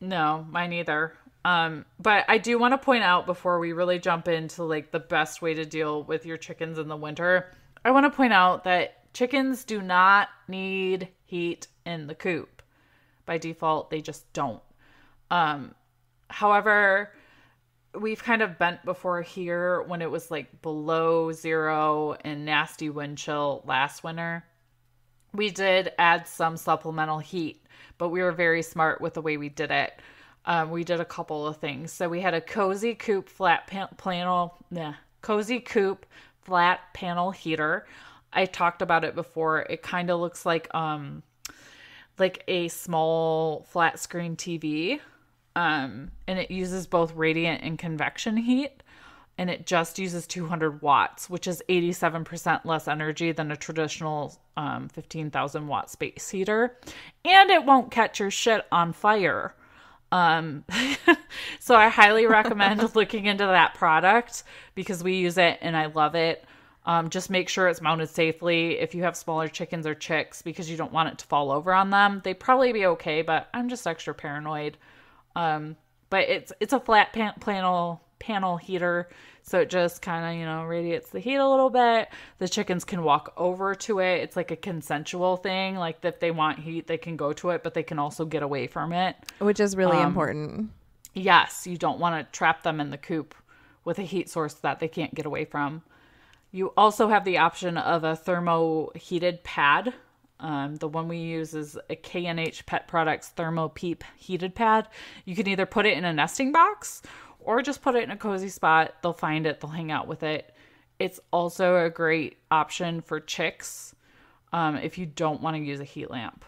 No, mine either. But I do want to point out before we really jump into like the best way to deal with your chickens in the winter, I want to point out that chickens do not need heat in the coop. By default, they just don't. However, we've kind of bent before here when it was like below zero and nasty wind chill last winter. We did add some supplemental heat, but we were very smart with the way we did it. We did a couple of things. So we had a Cozy Coop flat panel heater. I talked about it before. It kind of looks like a small flat screen TV. And it uses both radiant and convection heat. And it just uses 200 watts, which is 87% less energy than a traditional 15,000 watt space heater. And it won't catch your shit on fire. So I highly recommend looking into that product because we use it and I love it. Just make sure it's mounted safely if you have smaller chickens or chicks because you don't want it to fall over on them. They'd probably be okay, but I'm just extra paranoid. But it's a flat panel heater, so it just kind of, radiates the heat a little bit. The chickens can walk over to it. It's like a consensual thing. Like if they want heat, they can go to it, but they can also get away from it. Which is really important. Yes, you don't want to trap them in the coop with a heat source that they can't get away from. You also have the option of a thermo heated pad. The one we use is a K&H Pet Products Thermo Peep heated pad. You can either put it in a nesting box or just put it in a cozy spot. They'll find it. They'll hang out with it. It's also a great option for chicks if you don't want to use a heat lamp.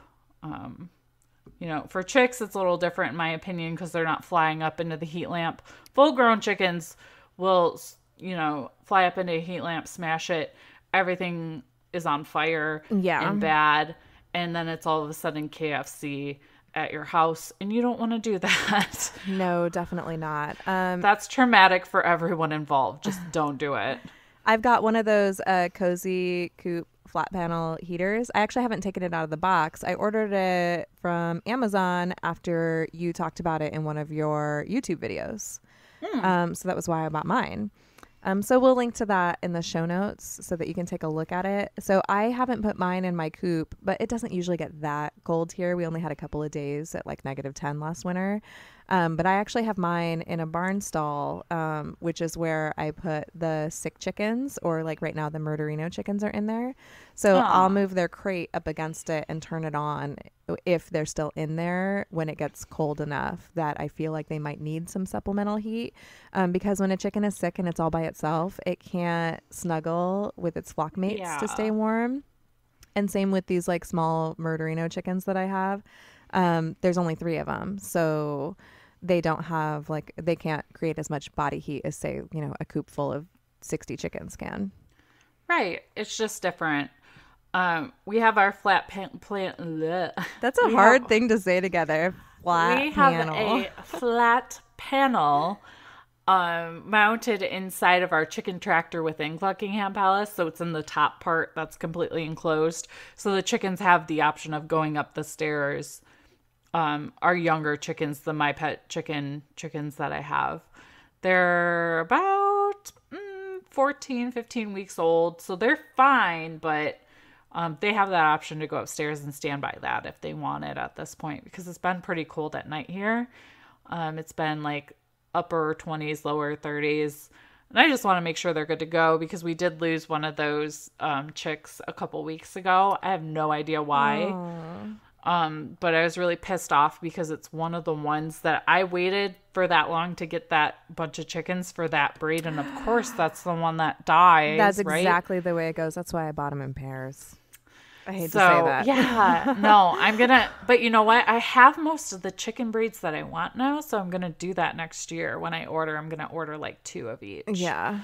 For chicks, it's a little different in my opinion because they're not flying up into the heat lamp. Full-grown chickens will, fly up into a heat lamp, smash it. Everything is on fire and bad. And then it's all of a sudden KFC at your house, and you don't want to do that. No, definitely not. That's traumatic for everyone involved. Just don't do it. I've got one of those Cozy Coop flat panel heaters. I actually haven't taken it out of the box. I ordered it from Amazon after you talked about it in one of your YouTube videos. So that was why I bought mine. So we'll link to that in the show notes so that you can take a look at it. So I haven't put mine in my coop, but it doesn't usually get that cold here. We only had a couple of days at like -10 last winter. But I actually have mine in a barn stall, which is where I put the sick chickens, or like right now the murderino chickens are in there. So I'll move their crate up against it and turn it on if they're still in there when it gets cold enough that I feel like they might need some supplemental heat. Because when a chicken is sick and it's all by itself, it can't snuggle with its flock mates to stay warm. And same with these like small murderino chickens that I have. There's only 3 of them. So they don't have they can't create as much body heat as say, a coop full of 60 chickens can. Right. It's just different. We have our flat panel. That's a hard thing to say together. We have a flat panel mounted inside of our chicken tractor within Cluckingham Palace. So it's in the top part that's completely enclosed. So the chickens have the option of going up the stairs. Our younger chickens, the My Pet chickens that I have, they're about 14, 15 weeks old. So they're fine, but they have that option to go upstairs and stand by that if they want it at this point, because it's been pretty cold at night here. It's been like upper 20s, lower 30s. And I just want to make sure they're good to go because we did lose one of those chicks a couple weeks ago. I have no idea why. But I was really pissed off because it's one of the ones that I waited for that long to get that bunch of chickens for that breed. And of course, that's the one that dies. That's right? exactly the way it goes. That's why I bought them in pairs. I hate to say that. Yeah, no, but you know what? I have most of the chicken breeds that I want now. So I'm going to do that next year. When I order, I'm going to order like 2 of each. Yeah.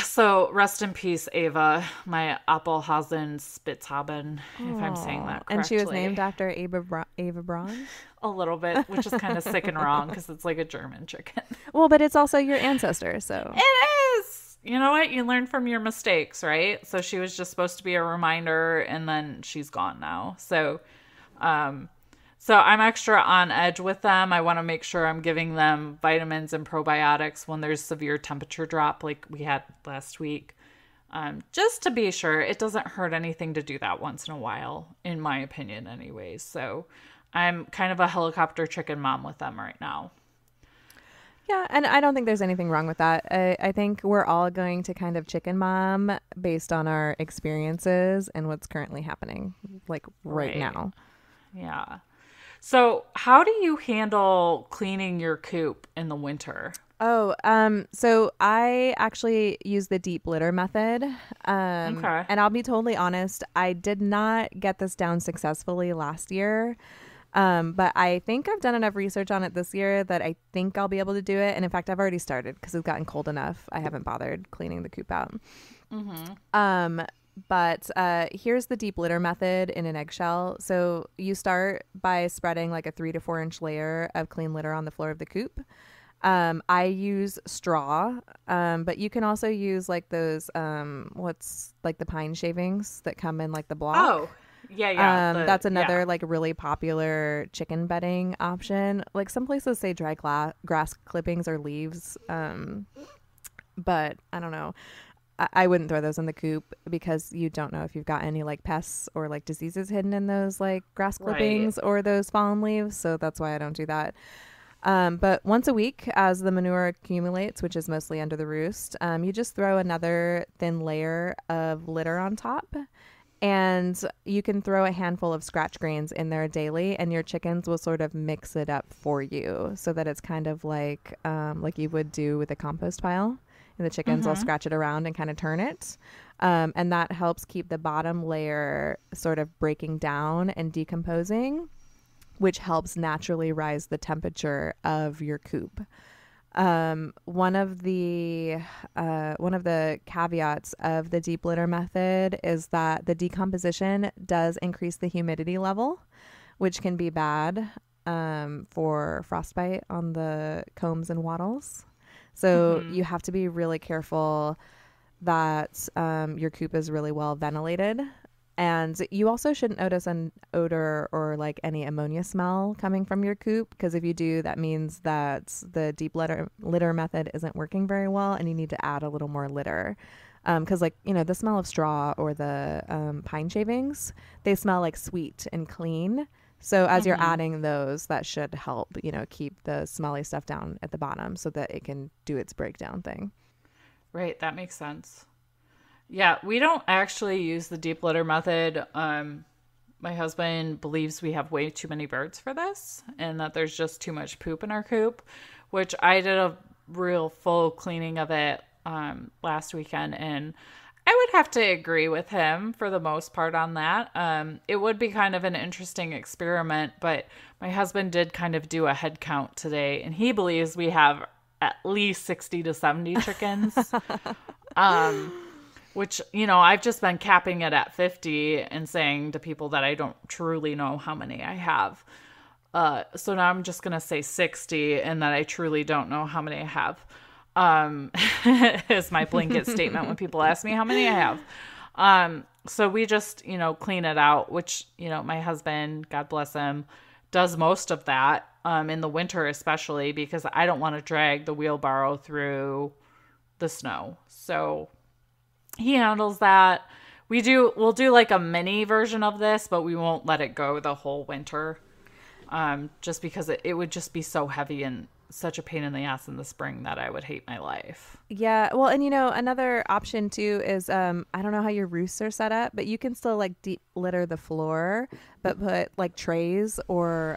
So rest in peace, Ava, my Appelhausen Spitzhaben, if I'm saying that correctly. And she was named after Ava Braun? A little bit, which is kind of sick and wrong because it's like a German chicken. Well, but it's also your ancestor, so. It is. You know what? You learn from your mistakes, right? So she was just supposed to be a reminder, and then she's gone now. So I'm extra on edge with them. I want to make sure I'm giving them vitamins and probiotics when there's severe temperature drop like we had last week. Just to be sure. It doesn't hurt anything to do that once in a while, in my opinion anyways. So I'm kind of a helicopter chicken mom with them right now. Yeah, and I don't think there's anything wrong with that. I think we're all going to kind of chicken mom based on our experiences and what's currently happening, like right now. Yeah. So how do you handle cleaning your coop in the winter? Oh, so I actually use the deep litter method. Okay. And I'll be totally honest, I did not get this down successfully last year. But I think I've done enough research on it this year that I think I'll be able to do it. And in fact, I've already started because it's gotten cold enough. I haven't bothered cleaning the coop out. But here's the deep litter method in an eggshell. So you start by spreading like a 3 to 4 inch layer of clean litter on the floor of the coop. I use straw, but you can also use like those, what's like the pine shavings that come in like the block. Oh, yeah. That's another like really popular chicken bedding option. Like some places say dry grass clippings or leaves. But I don't know. I wouldn't throw those in the coop because you don't know if you've got any like pests or like diseases hidden in those like grass clippings or those fallen leaves. So that's why I don't do that. But once a week, as the manure accumulates, which is mostly under the roost, you just throw another thin layer of litter on top. And you can throw a handful of scratch grains in there daily, and your chickens will sort of mix it up for you so that it's kind of like you would do with a compost pile. And the chickens will scratch it around and kind of turn it. And that helps keep the bottom layer sort of breaking down and decomposing, which helps naturally rise the temperature of your coop. One of the caveats of the deep litter method is that the decomposition does increase the humidity level, which can be bad for frostbite on the combs and wattles. So you have to be really careful that your coop is really well ventilated. And you also shouldn't notice an odor or like any ammonia smell coming from your coop, because if you do, that means that the deep litter method isn't working very well and you need to add a little more litter. Because the smell of straw or the pine shavings, they smell like sweet and clean. So as you're adding those, that should help, keep the smelly stuff down at the bottom so that it can do its breakdown thing. Right. That makes sense. Yeah, we don't actually use the deep litter method. My husband believes we have way too many birds for this and that there's just too much poop in our coop, which I did a real full cleaning of it last weekend, and I would have to agree with him for the most part on that. It would be kind of an interesting experiment, but my husband did kind of do a head count today, and he believes we have at least 60 to 70 chickens. Which, I've just been capping it at 50 and saying to people that I don't truly know how many I have. So now I'm just going to say 60 and that I truly don't know how many I have. Is my blanket statement when people ask me how many I have. So we just, clean it out, which, my husband, God bless him, does most of that in the winter, especially because I don't want to drag the wheelbarrow through the snow. So he handles that. We'll do like a mini version of this, but we won't let it go the whole winter. Just because it would just be so heavy and such a pain in the ass in the spring that I would hate my life. Yeah. Well, and another option too is I don't know how your roosts are set up, but you can still like deep litter the floor, but put like trays or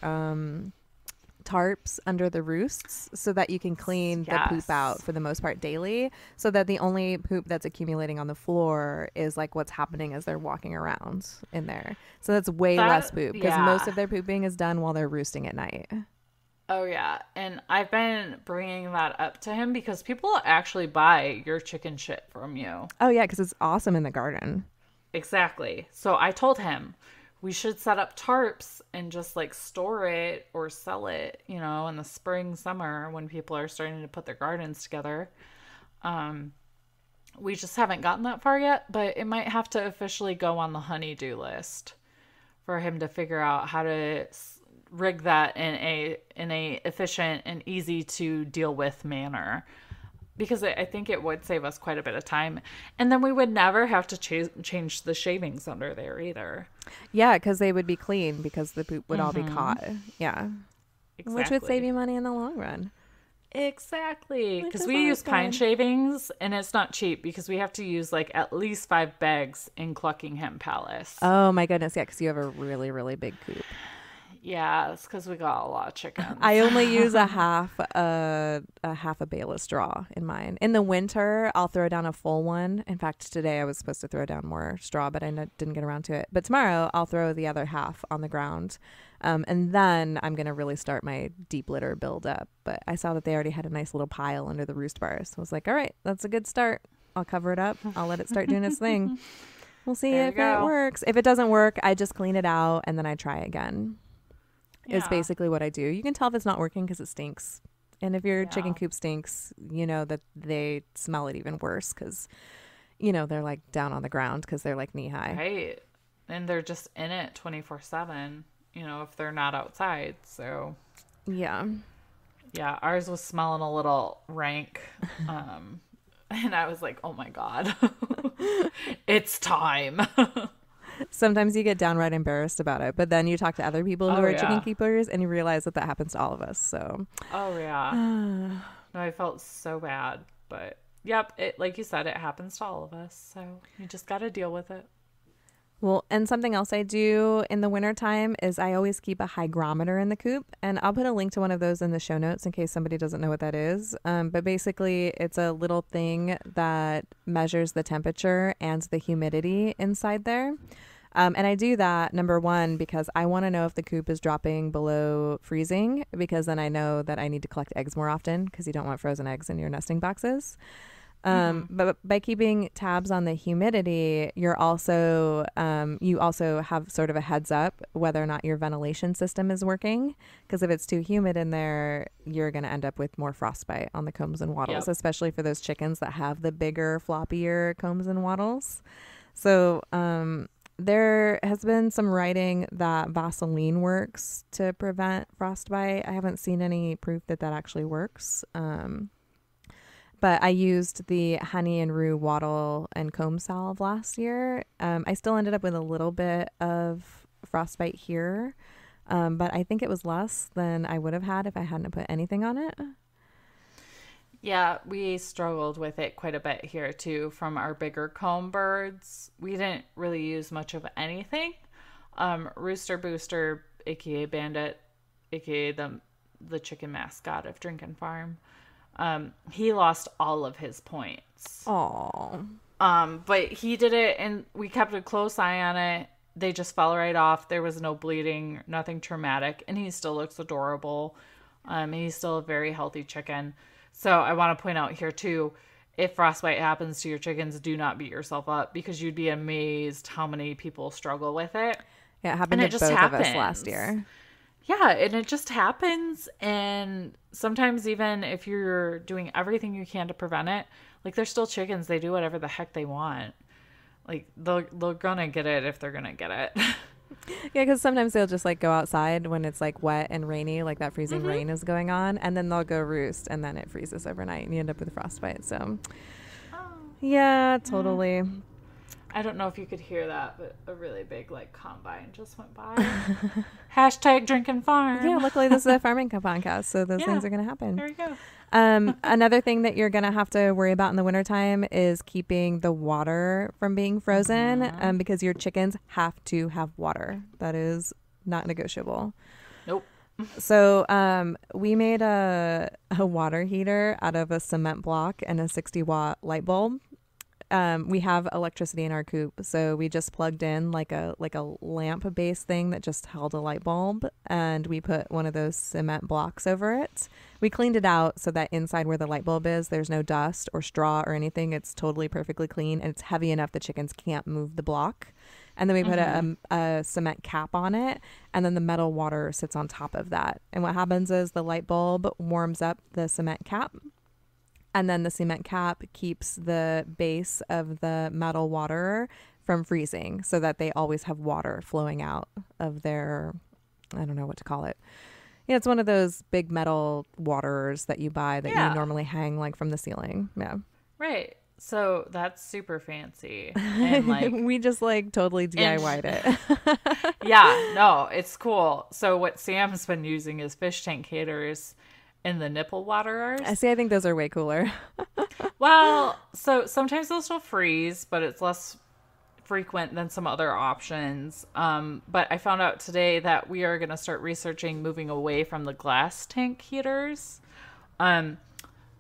tarps under the roosts so that you can clean the poop out for the most part daily, so that the only poop that's accumulating on the floor is like what's happening as they're walking around in there. So that's way less poop because most of their pooping is done while they're roosting at night. Oh, yeah. And I've been bringing that up to him because people actually buy your chicken shit from you. Oh, yeah, because it's awesome in the garden. Exactly. So I told him we should set up tarps and just like store it or sell it, in the spring, summer when people are starting to put their gardens together. We just haven't gotten that far yet, but it might have to officially go on the honey-do list for him to figure out how to rig that in a efficient and easy to deal with manner, because I think it would save us quite a bit of time, and then we would never have to change the shavings under there either. Yeah, because they would be clean because the poop would all be caught. Yeah, exactly. Which would save you money in the long run. Exactly, because we use pine shavings and it's not cheap because we have to use like at least 5 bags in Cluckingham Palace. Oh my goodness, yeah, because you have a really, really big coop. Yeah, it's because we got a lot of chickens. I only use a half a bale of straw in mine. In the winter, I'll throw down a full one. In fact, today I was supposed to throw down more straw, but I didn't get around to it. But tomorrow I'll throw the other half on the ground. And then I'm going to really start my deep litter build up. But I saw that they already had a nice little pile under the roost bars. So I was like, all right, that's a good start. I'll cover it up. I'll let it start doing its thing. We'll see if it works. If it doesn't work, I just clean it out and then I try again. Yeah. Is basically what I do. You can tell if it's not working because it stinks. And if your chicken coop stinks, that they smell it even worse because, they're like down on the ground because they're like knee high. Right. And they're just in it 24/7, if they're not outside. So. Yeah. Yeah. Ours was smelling a little rank. And I was like, oh my God, it's time. Sometimes you get downright embarrassed about it, but then you talk to other people who are chicken keepers and you realize that happens to all of us. So, oh yeah, no, I felt so bad, but yep, it, like you said, it happens to all of us. So you just got to deal with it. Well, and something else I do in the wintertime is I always keep a hygrometer in the coop, and I'll put a link to one of those in the show notes in case somebody doesn't know what that is. But basically, it's a little thing that measures the temperature and the humidity inside there. And I do that, number one, because I want to know if the coop is dropping below freezing, because then I know that I need to collect eggs more often because you don't want frozen eggs in your nesting boxes. But by keeping tabs on the humidity, you also have sort of a heads up whether or not your ventilation system is working. Because if it's too humid in there, you're going to end up with more frostbite on the combs and wattles, especially for those chickens that have the bigger, floppier combs and wattles. So there has been some writing that Vaseline works to prevent frostbite. I haven't seen any proof that actually works. But I used the honey and rue wattle and comb salve last year. I still ended up with a little bit of frostbite here, but I think it was less than I would have had if I hadn't put anything on it. Yeah, we struggled with it quite a bit here too from our bigger comb birds. We didn't really use much of anything. Rooster Booster, aka Bandit, aka the chicken mascot of Drinkin' Farm. He lost all of his points. Aww. But he did it and we kept a close eye on it. They just fell right off. There was no bleeding, nothing traumatic, and he still looks adorable. And he's still a very healthy chicken. So I want to point out here too, if frostbite happens to your chickens, do not beat yourself up because you'd be amazed how many people struggle with it. Yeah, it happened to both of us last year. Yeah, and it just happens. And sometimes even if you're doing everything you can to prevent it, like they're still chickens. They do whatever the heck they want. Like they're gonna get it if they're gonna get it. Yeah, because sometimes they'll just like go outside when it's like wet and rainy, like that freezing rain is going on, and then they'll go roost, and then it freezes overnight, and you end up with frostbite. So, yeah, totally. I don't know if you could hear that, but a really big like combine just went by. Hashtag drinking farm. Yeah, luckily this is a farming podcast, so those things are going to happen. There you go. Another thing that you're going to have to worry about in the wintertime is keeping the water from being frozen, because your chickens have to have water. That is not negotiable. Nope. So we made a water heater out of a cement block and a 60-watt light bulb. We have electricity in our coop, so we just plugged in like a lamp based thing that just held a light bulb, and we put one of those cement blocks over it. We cleaned it out so that inside where the light bulb is, there's no dust or straw or anything. It's totally perfectly clean, and it's heavy enough the chickens can't move the block. And then we put a cement cap on it, and then the metal water sits on top of that. And what happens is the light bulb warms up the cement cap, and then the cement cap keeps the base of the metal water from freezing so that they always have water flowing out of their, I don't know what to call it. Yeah, it's one of those big metal waterers that you buy that you normally hang like from the ceiling. Yeah. Right. So that's super fancy. And like we just like totally DIY'd it. Yeah, no, it's cool. So what Sam's been using is fish tank heaters in the nipple waterers. I think those are way cooler. Well, so sometimes those will freeze, but it's less frequent than some other options. But I found out today that we are going to start researching moving away from the glass tank heaters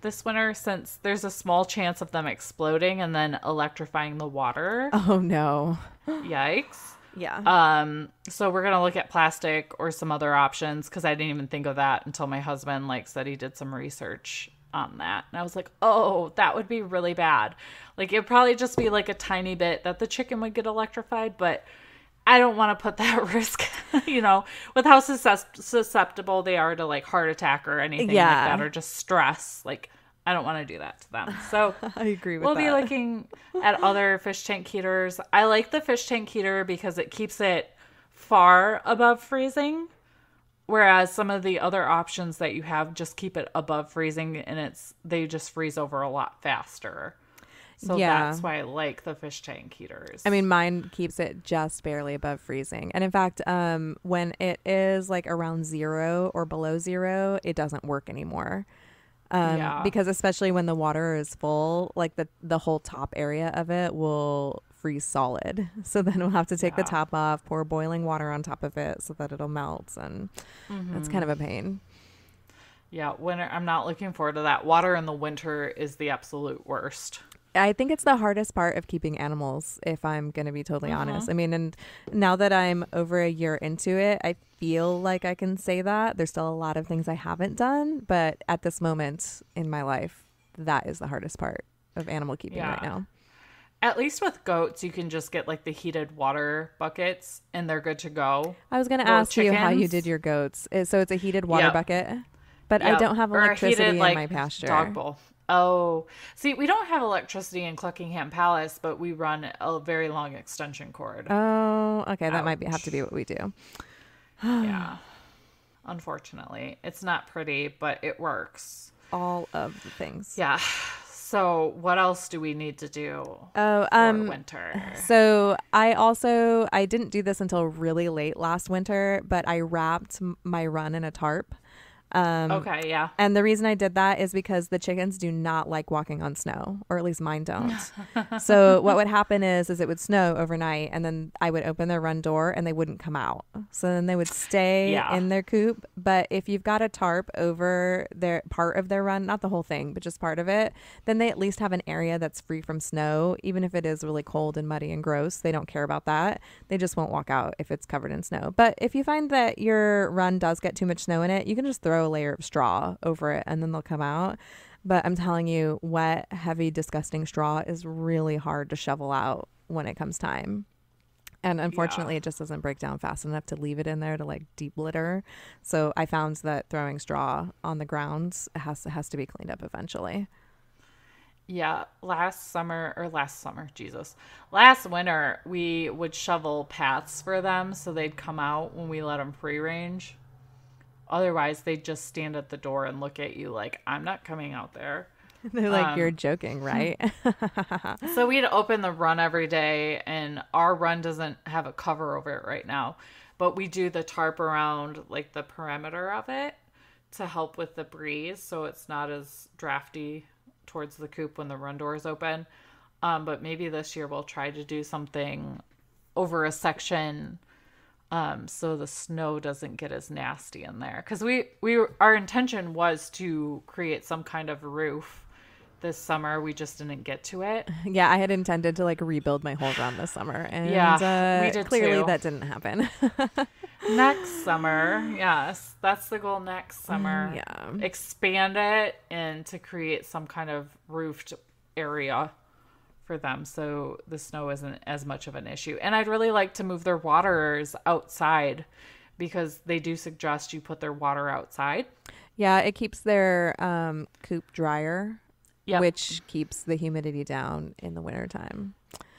this winter, since there's a small chance of them exploding and then electrifying the water. Oh no. Yikes. Yeah. So we're gonna look at plastic or some other options, because I didn't even think of that until my husband said he did some research on that, and I was like, oh, that would be really bad. Like, it'd probably just be like a tiny bit that the chicken would get electrified, but I don't want to put that risk, with how susceptible they are to like heart attack or anything like that, or just stress. Like, I don't want to do that to them. So I agree with we'll that. be looking at other fish tank heaters. I like the fish tank heater because it keeps it far above freezing, whereas some of the other options that you have just keep it above freezing, and they just freeze over a lot faster. So that's why I like the fish tank heaters. I mean, mine keeps it just barely above freezing. And in fact, when it is like around 0 or below 0, it doesn't work anymore. Because especially when the water is full, like the whole top area of it will freeze solid. So then we'll have to take the top off, pour boiling water on top of it so that it'll melt. And it's kind of a pain. Yeah, winter. I'm not looking forward to that. Water in the winter is the absolute worst. I think it's the hardest part of keeping animals, if I'm going to be totally honest. I mean, and now that I'm over a year into it, I feel like I can say that. There's still a lot of things I haven't done, but at this moment in my life, that is the hardest part of animal keeping right now. At least with goats, you can just get like the heated water buckets and they're good to go. I was going to ask you how you did your goats. So it's a heated water bucket, but I don't have electricity in my pasture. Dog bowl. Oh, see, we don't have electricity in Cluckingham Palace, but we run a very long extension cord. Oh, okay. That might have to be what we do. Yeah. Unfortunately, it's not pretty, but it works. All of the things. Yeah. So what else do we need to do for winter? So I didn't do this until really late last winter, but I wrapped my run in a tarp. Okay, yeah. And the reason I did that is because the chickens do not like walking on snow, or at least mine don't. So what would happen is it would snow overnight, and then I would open their run door and they wouldn't come out. So then they would stay in their coop. But if you've got a tarp over their part of their run, not the whole thing, but just part of it, then they at least have an area that's free from snow. Even if it is really cold and muddy and gross, they don't care about that. They just won't walk out if it's covered in snow. But if you find that your run does get too much snow in it, you can just throw a layer of straw over it and then they'll come out. But I'm telling you, wet, heavy, disgusting straw is really hard to shovel out when it comes time. And unfortunately, it just doesn't break down fast enough to leave it in there to like deep litter. So I found that throwing straw on the ground has to be cleaned up eventually. Yeah, last winter, we would shovel paths for them so they'd come out when we let them free range. Otherwise, they'd just stand at the door and look at you like, I'm not coming out there. They're like, you're joking, right? So we'd open the run every day, and our run doesn't have a cover over it right now, but we do the tarp around like the perimeter of it to help with the breeze, so it's not as drafty towards the coop when the run door is open. But maybe this year we'll try to do something over a section, so the snow doesn't get as nasty in there. Because our intention was to create some kind of roof this summer. We just didn't get to it. Yeah, I had intended to like rebuild my whole run this summer, and we did clearly too. That didn't happen. Next summer, yes, that's the goal. Next summer, Yeah. expand it and to create some kind of roofed area for them, so the snow isn't as much of an issue. And I'd really like to move their waters outside, because they do suggest you put their water outside. Yeah, it keeps their coop drier, Yep. which keeps the humidity down in the wintertime.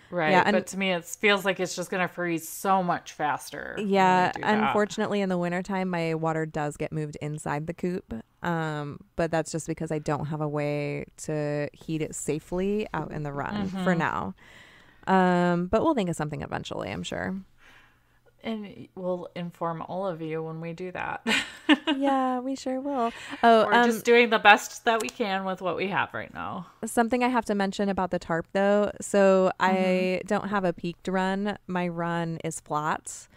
Right. Yeah, and but to me, it feels like it's just going to freeze so much faster. yeah, when we do that. unfortunately, in the wintertime, my water does get moved inside the coop. But that's just because I don't have a way to heat it safely out in the run for now. But we'll think of something eventually, I'm sure. And we'll inform all of you when we do that. Yeah, we sure will. Oh, We're just doing the best that we can with what we have right now. something I have to mention about the tarp, though. So I don't have a peaked run. My run is flat.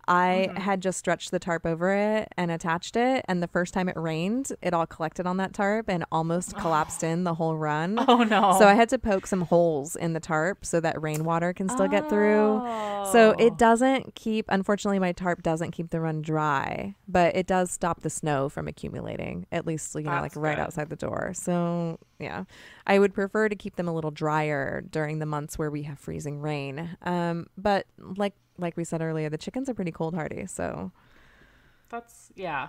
I had just stretched the tarp over it and attached it. And the first time it rained, it all collected on that tarp and almost collapsed in the whole run. Oh, no. So I had to poke some holes in the tarp so that rainwater can still get through. So it doesn't keep, unfortunately, my tarp doesn't keep the run dry, but it does stop the snow from accumulating, at least, like That's right good. outside the door. So yeah, I would prefer to keep them a little drier during the months where we have freezing rain. But like we said earlier, the chickens are pretty cold hardy. So Yeah.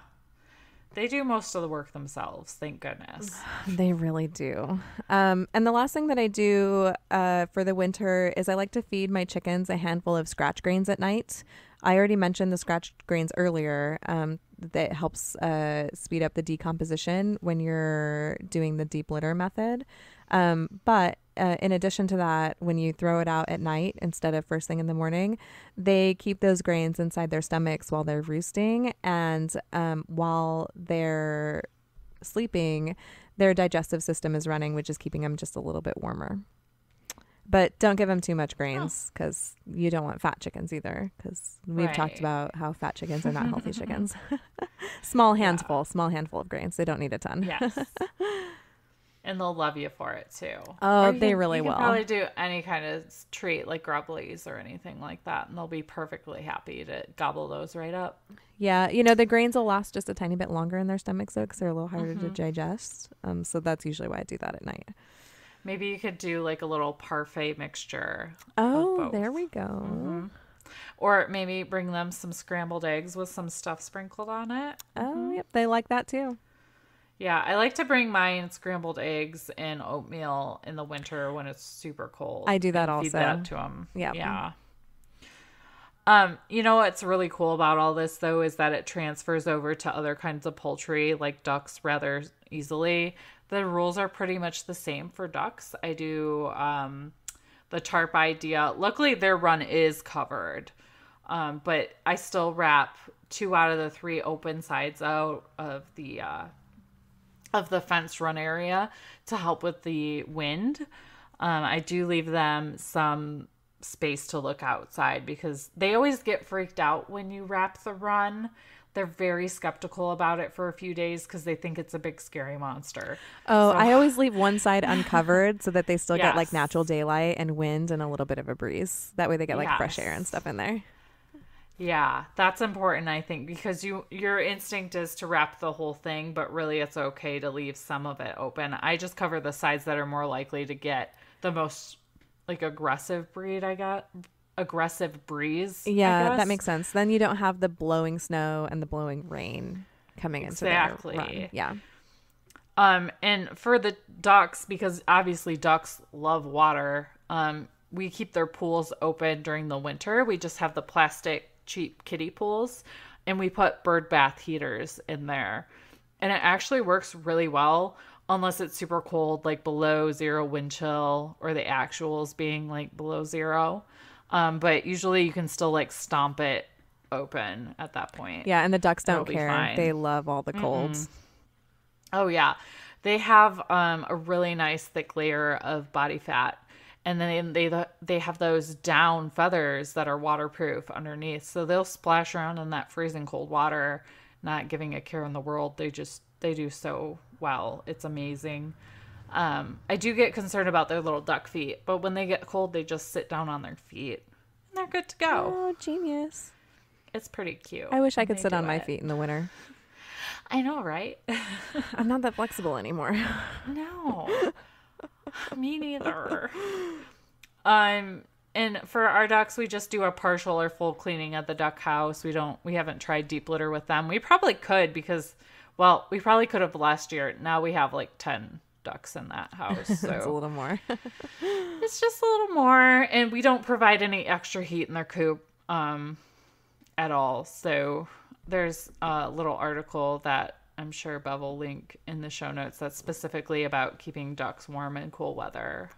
They do most of the work themselves, thank goodness. they really do. And the last thing that I do for the winter is I like to feed my chickens a handful of scratch grains at night. I already mentioned the scratch grains earlier. That helps speed up the decomposition when you're doing the deep litter method. But in addition to that, when you throw it out at night instead of first thing in the morning, they keep those grains inside their stomachs while they're roosting. And while they're sleeping, their digestive system is running, which is keeping them just a little bit warmer. But don't give them too much grains, because you don't want fat chickens either, because we've talked Right. about how fat chickens are not healthy chickens. Small handful of grains. They don't need a ton. Yes. And they'll love you for it too. Oh, Or you they can- really you will. can probably do any kind of treat like grubblies or anything like that, and they'll be perfectly happy to gobble those right up. Yeah, the grains will last just a tiny bit longer in their stomachs, though, because they're a little harder to digest. So that's usually why I do that at night. Maybe you could do like a little parfait mixture. Oh, both. there we go. Or maybe bring them some scrambled eggs with some stuff sprinkled on it. Oh, yep, they like that too. Yeah, I like to bring mine scrambled eggs and oatmeal in the winter when it's super cold. I do that and feed also. that to them. Yep. Yeah. You know what's really cool about all this, though, is that it transfers over to other kinds of poultry, like ducks, rather easily. The rules are pretty much the same for ducks. I do the tarp idea. Luckily, their run is covered, but I still wrap 2 out of the 3 open sides out of the fenced run area to help with the wind. I do leave them some space to look outside, because they always get freaked out when you wrap the run. They're very skeptical about it for a few days because they think it's a big scary monster. Oh, So- I always leave one side uncovered so that they still get like Yes. natural daylight and wind and a little bit of a breeze. That way they get like fresh air and Yes. stuff in there. Yeah, that's important, I think, because your instinct is to wrap the whole thing, but really it's okay to leave some of it open. I just cover the sides that are more likely to get the most like aggressive breeze. Yeah, I that guess. makes sense. Then you don't have the blowing snow and the blowing rain coming into their run. Yeah. And for the ducks, because obviously ducks love water, we keep their pools open during the winter. We just have the plastic cheap kiddie pools, and we put bird bath heaters in there. And it actually works really well. unless it's super cold, like below 0 wind chill, or the actuals being like below 0. But usually you can still like stomp it open at that point. Yeah, and the ducks don't It'll be care. fine. They love all the colds. Oh yeah, they have a really nice thick layer of body fat, and then they have those down feathers that are waterproof underneath, so they'll splash around in that freezing cold water, not giving a care in the world. They do so well. It's amazing. I do get concerned about their little duck feet, but when they get cold, they just sit down on their feet and they're good to go. Oh, genius. It's pretty cute. I wish I could sit on my feet in the winter. I know, right? I'm not that flexible anymore. No, me neither. And for our ducks, we just do a partial or full cleaning at the duck house. We haven't tried deep litter with them. We probably could because, well, we probably could have last year. Now we have like 10 ducks in that house. So It's a little more. it's just a little more. And we don't provide any extra heat in their coop at all. So there's a little article that I'm sure Bev will link in the show notes that's specifically about keeping ducks warm in cool weather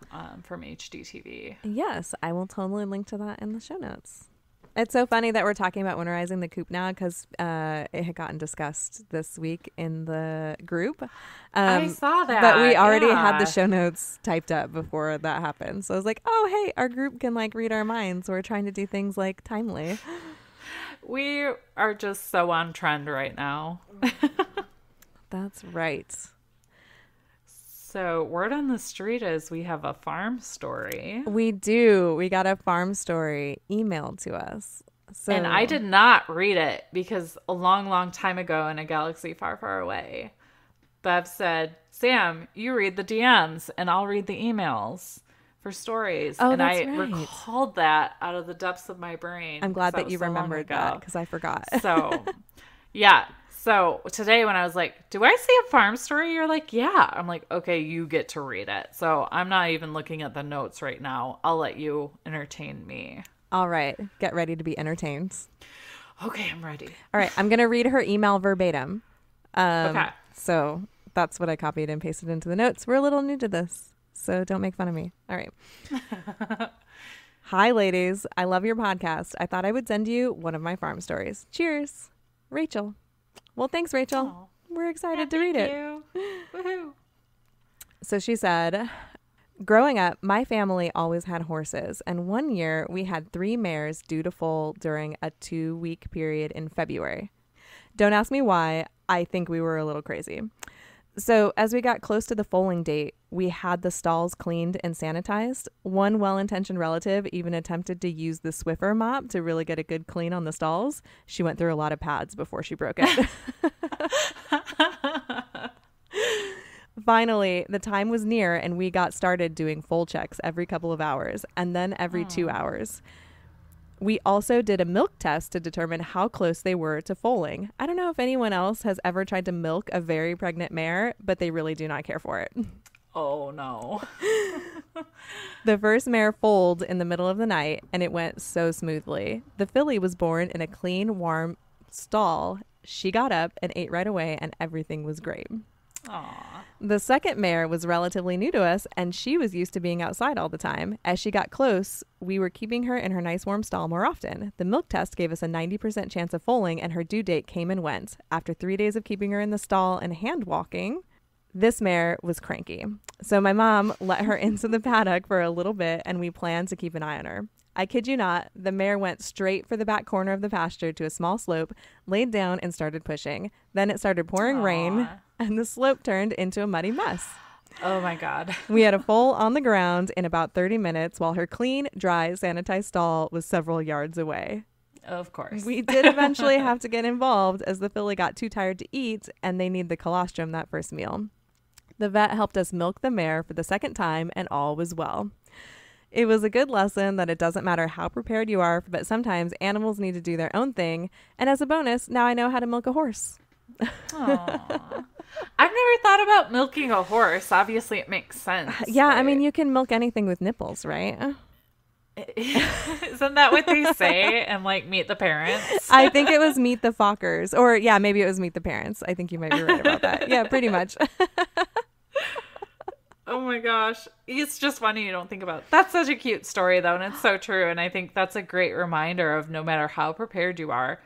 from HDTV. Yes, I will totally link to that in the show notes. It's so funny that we're talking about winterizing the coop now because it had gotten discussed this week in the group. I saw that. But we already had the show notes typed up before that happened. So I was like, oh, hey, our group can like read our minds. We're trying to do things like timely. We are just so on trend right now. That's right. So word on the street is we have a farm story. We do. We got a farm story emailed to us. So, And I did not read it because a long, long time ago in a galaxy far, far away, Bev said, Sam, you read the DMs and I'll read the emails for stories. Oh, and that's I right. recalled that out of the depths of my brain. I'm glad that was you so long remembered that ago. because I forgot. So, yeah. So today when I was like, do I see a farm story? You're like, yeah. I'm like, okay, you get to read it. So I'm not even looking at the notes right now. I'll let you entertain me. All right. Get ready to be entertained. Okay, I'm ready. All right. I'm going to read her email verbatim. Okay. So that's what I copied and pasted into the notes. We're a little new to this, so don't make fun of me. All right. Hi, ladies. I love your podcast. I thought I would send you one of my farm stories. Cheers. Rachel. Well, thanks, Rachel. Aw. We're excited to read it. Woohoo. So she said, growing up, my family always had horses. And one year we had 3 mares due to foal during a 2-week period in February. Don't ask me why. I think we were a little crazy. So as we got close to the foaling date, we had the stalls cleaned and sanitized. One well-intentioned relative even attempted to use the Swiffer mop to really get a good clean on the stalls. She went through a lot of pads before she broke it. Finally, the time was near and we got started doing foal checks every couple of hours and then every 2 hours. We also did a milk test to determine how close they were to foaling. I don't know if anyone else has ever tried to milk a very pregnant mare, but they really do not care for it. Oh, no. The first mare foaled in the middle of the night, and it went so smoothly. The filly was born in a clean, warm stall. She got up and ate right away, and everything was great. Aw. The second mare was relatively new to us, and she was used to being outside all the time. As she got close, we were keeping her in her nice warm stall more often. The milk test gave us a 90% chance of foaling, and her due date came and went. After 3 days of keeping her in the stall and hand walking, this mare was cranky. So my mom let her into the paddock for a little bit, and we planned to keep an eye on her. I kid you not, the mare went straight for the back corner of the pasture to a small slope, laid down, and started pushing. Then it started pouring rain, and the slope turned into a muddy mess. Oh, my God. We had a foal on the ground in about 30 minutes while her clean, dry, sanitized stall was several yards away. Of course. We did eventually have to get involved as the filly got too tired to eat, and they need the colostrum that first meal. The vet helped us milk the mare for the second time, and all was well. It was a good lesson that it doesn't matter how prepared you are, but sometimes animals need to do their own thing. And as a bonus, now I know how to milk a horse. Aww. I've never thought about milking a horse. Obviously, it makes sense. Yeah, I mean, you can milk anything with nipples, right? Isn't that what they say? And like, Meet the Parents? I think it was Meet the Fockers. Or yeah, maybe it was Meet the Parents. I think you might be right about that. Yeah, pretty much. my gosh. It's just funny you don't think about it. That's such a cute story, though, and it's so true. And I think that's a great reminder of no matter how prepared you are,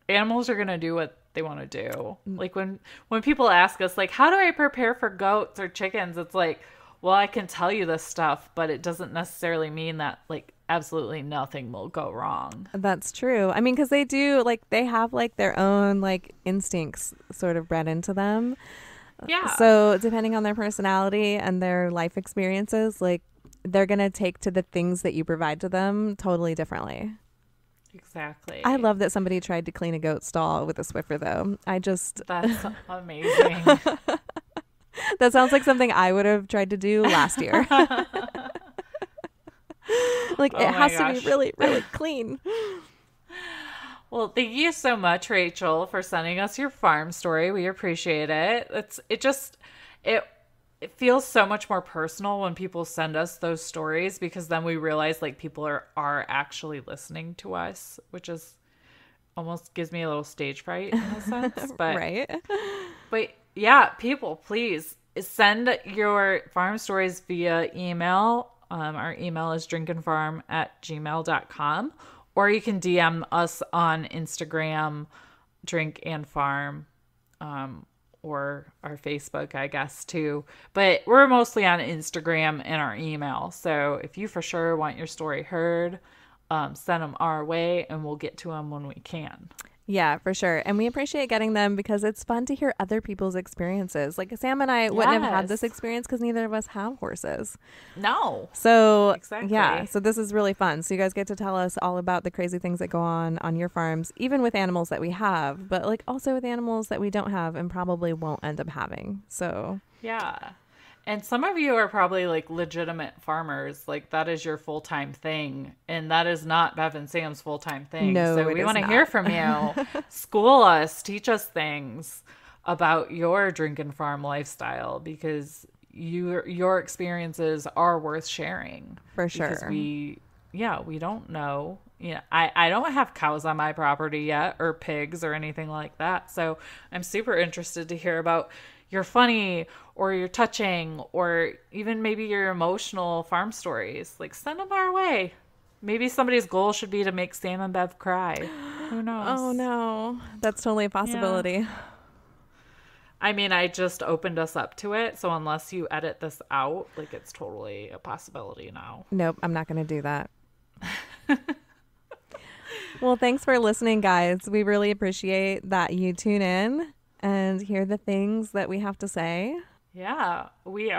animals are going to do what they want to do. Like when people ask us, like, how do I prepare for goats or chickens? It's like, well, I can tell you this stuff, but it doesn't necessarily mean that, like, absolutely nothing will go wrong. That's true. I mean, because they do, like, they have, like, their own, like, instincts sort of bred into them. Yeah. So depending on their personality and their life experiences, like, they're going to take to the things that you provide to them totally differently. Exactly. I love that somebody tried to clean a goat stall with a Swiffer, though. That's amazing. That sounds like something I would have tried to do last year. Like, it has to be really, really clean. Well, thank you so much, Rachel, for sending us your farm story. We appreciate it. It feels so much more personal when people send us those stories, because then we realize, like, people are actually listening to us, which is almost gives me a little stage fright in a sense. But, right. But yeah, people, please send your farm stories via email. Our email is drinkandfarm@gmail.com, or you can DM us on Instagram, Drink and Farm, or our Facebook, I guess, too. But we're mostly on Instagram and our email. So if you for sure want your story heard, send them our way and we'll get to them when we can. Yeah, for sure. And we appreciate getting them because it's fun to hear other people's experiences. Like, Sam and I wouldn't have had this experience because neither of us have horses. No. So, exactly. Yeah. So this is really fun. So you guys get to tell us all about the crazy things that go on your farms, even with animals that we have, but, like, also with animals that we don't have and probably won't end up having. So, yeah. And some of you are probably, like, legitimate farmers. Like, that is your full-time thing. And that is not Bev and Sam's full-time thing. No, so we want to hear from you. School us. Teach us things about your drink and farm lifestyle, because your experiences are worth sharing. For sure. Because we don't know. You know, I don't have cows on my property yet, or pigs or anything like that. So I'm super interested to hear about your funny or your touching or even maybe your emotional farm stories. Like, send them our way. Maybe somebody's goal should be to make Sam and Bev cry. Who knows? Oh, no. That's totally a possibility. Yeah. I mean, I just opened us up to it. So unless you edit this out, like, it's totally a possibility now. Nope, I'm not going to do that. Well, thanks for listening, guys. We really appreciate that you tune in and hear the things that we have to say. Yeah, we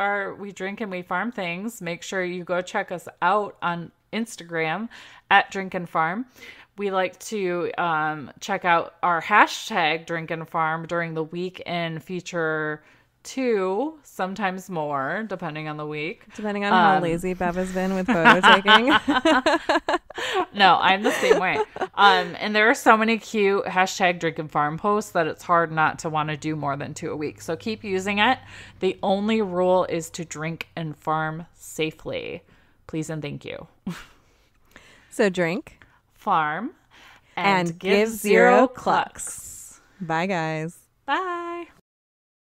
drink and we farm things. Make sure you go check us out on Instagram @drinkandfarm. We like to check out our hashtag Drink and Farm during the week and feature 2, sometimes more, depending on the week. Depending on how lazy Bev has been with photo taking. No, I'm the same way. And there are so many cute hashtag Drink and Farm posts that it's hard not to want to do more than 2 a week. So keep using it. The only rule is to drink and farm safely. Please and thank you. So drink, farm, and give 0 clucks. Bye, guys. Bye.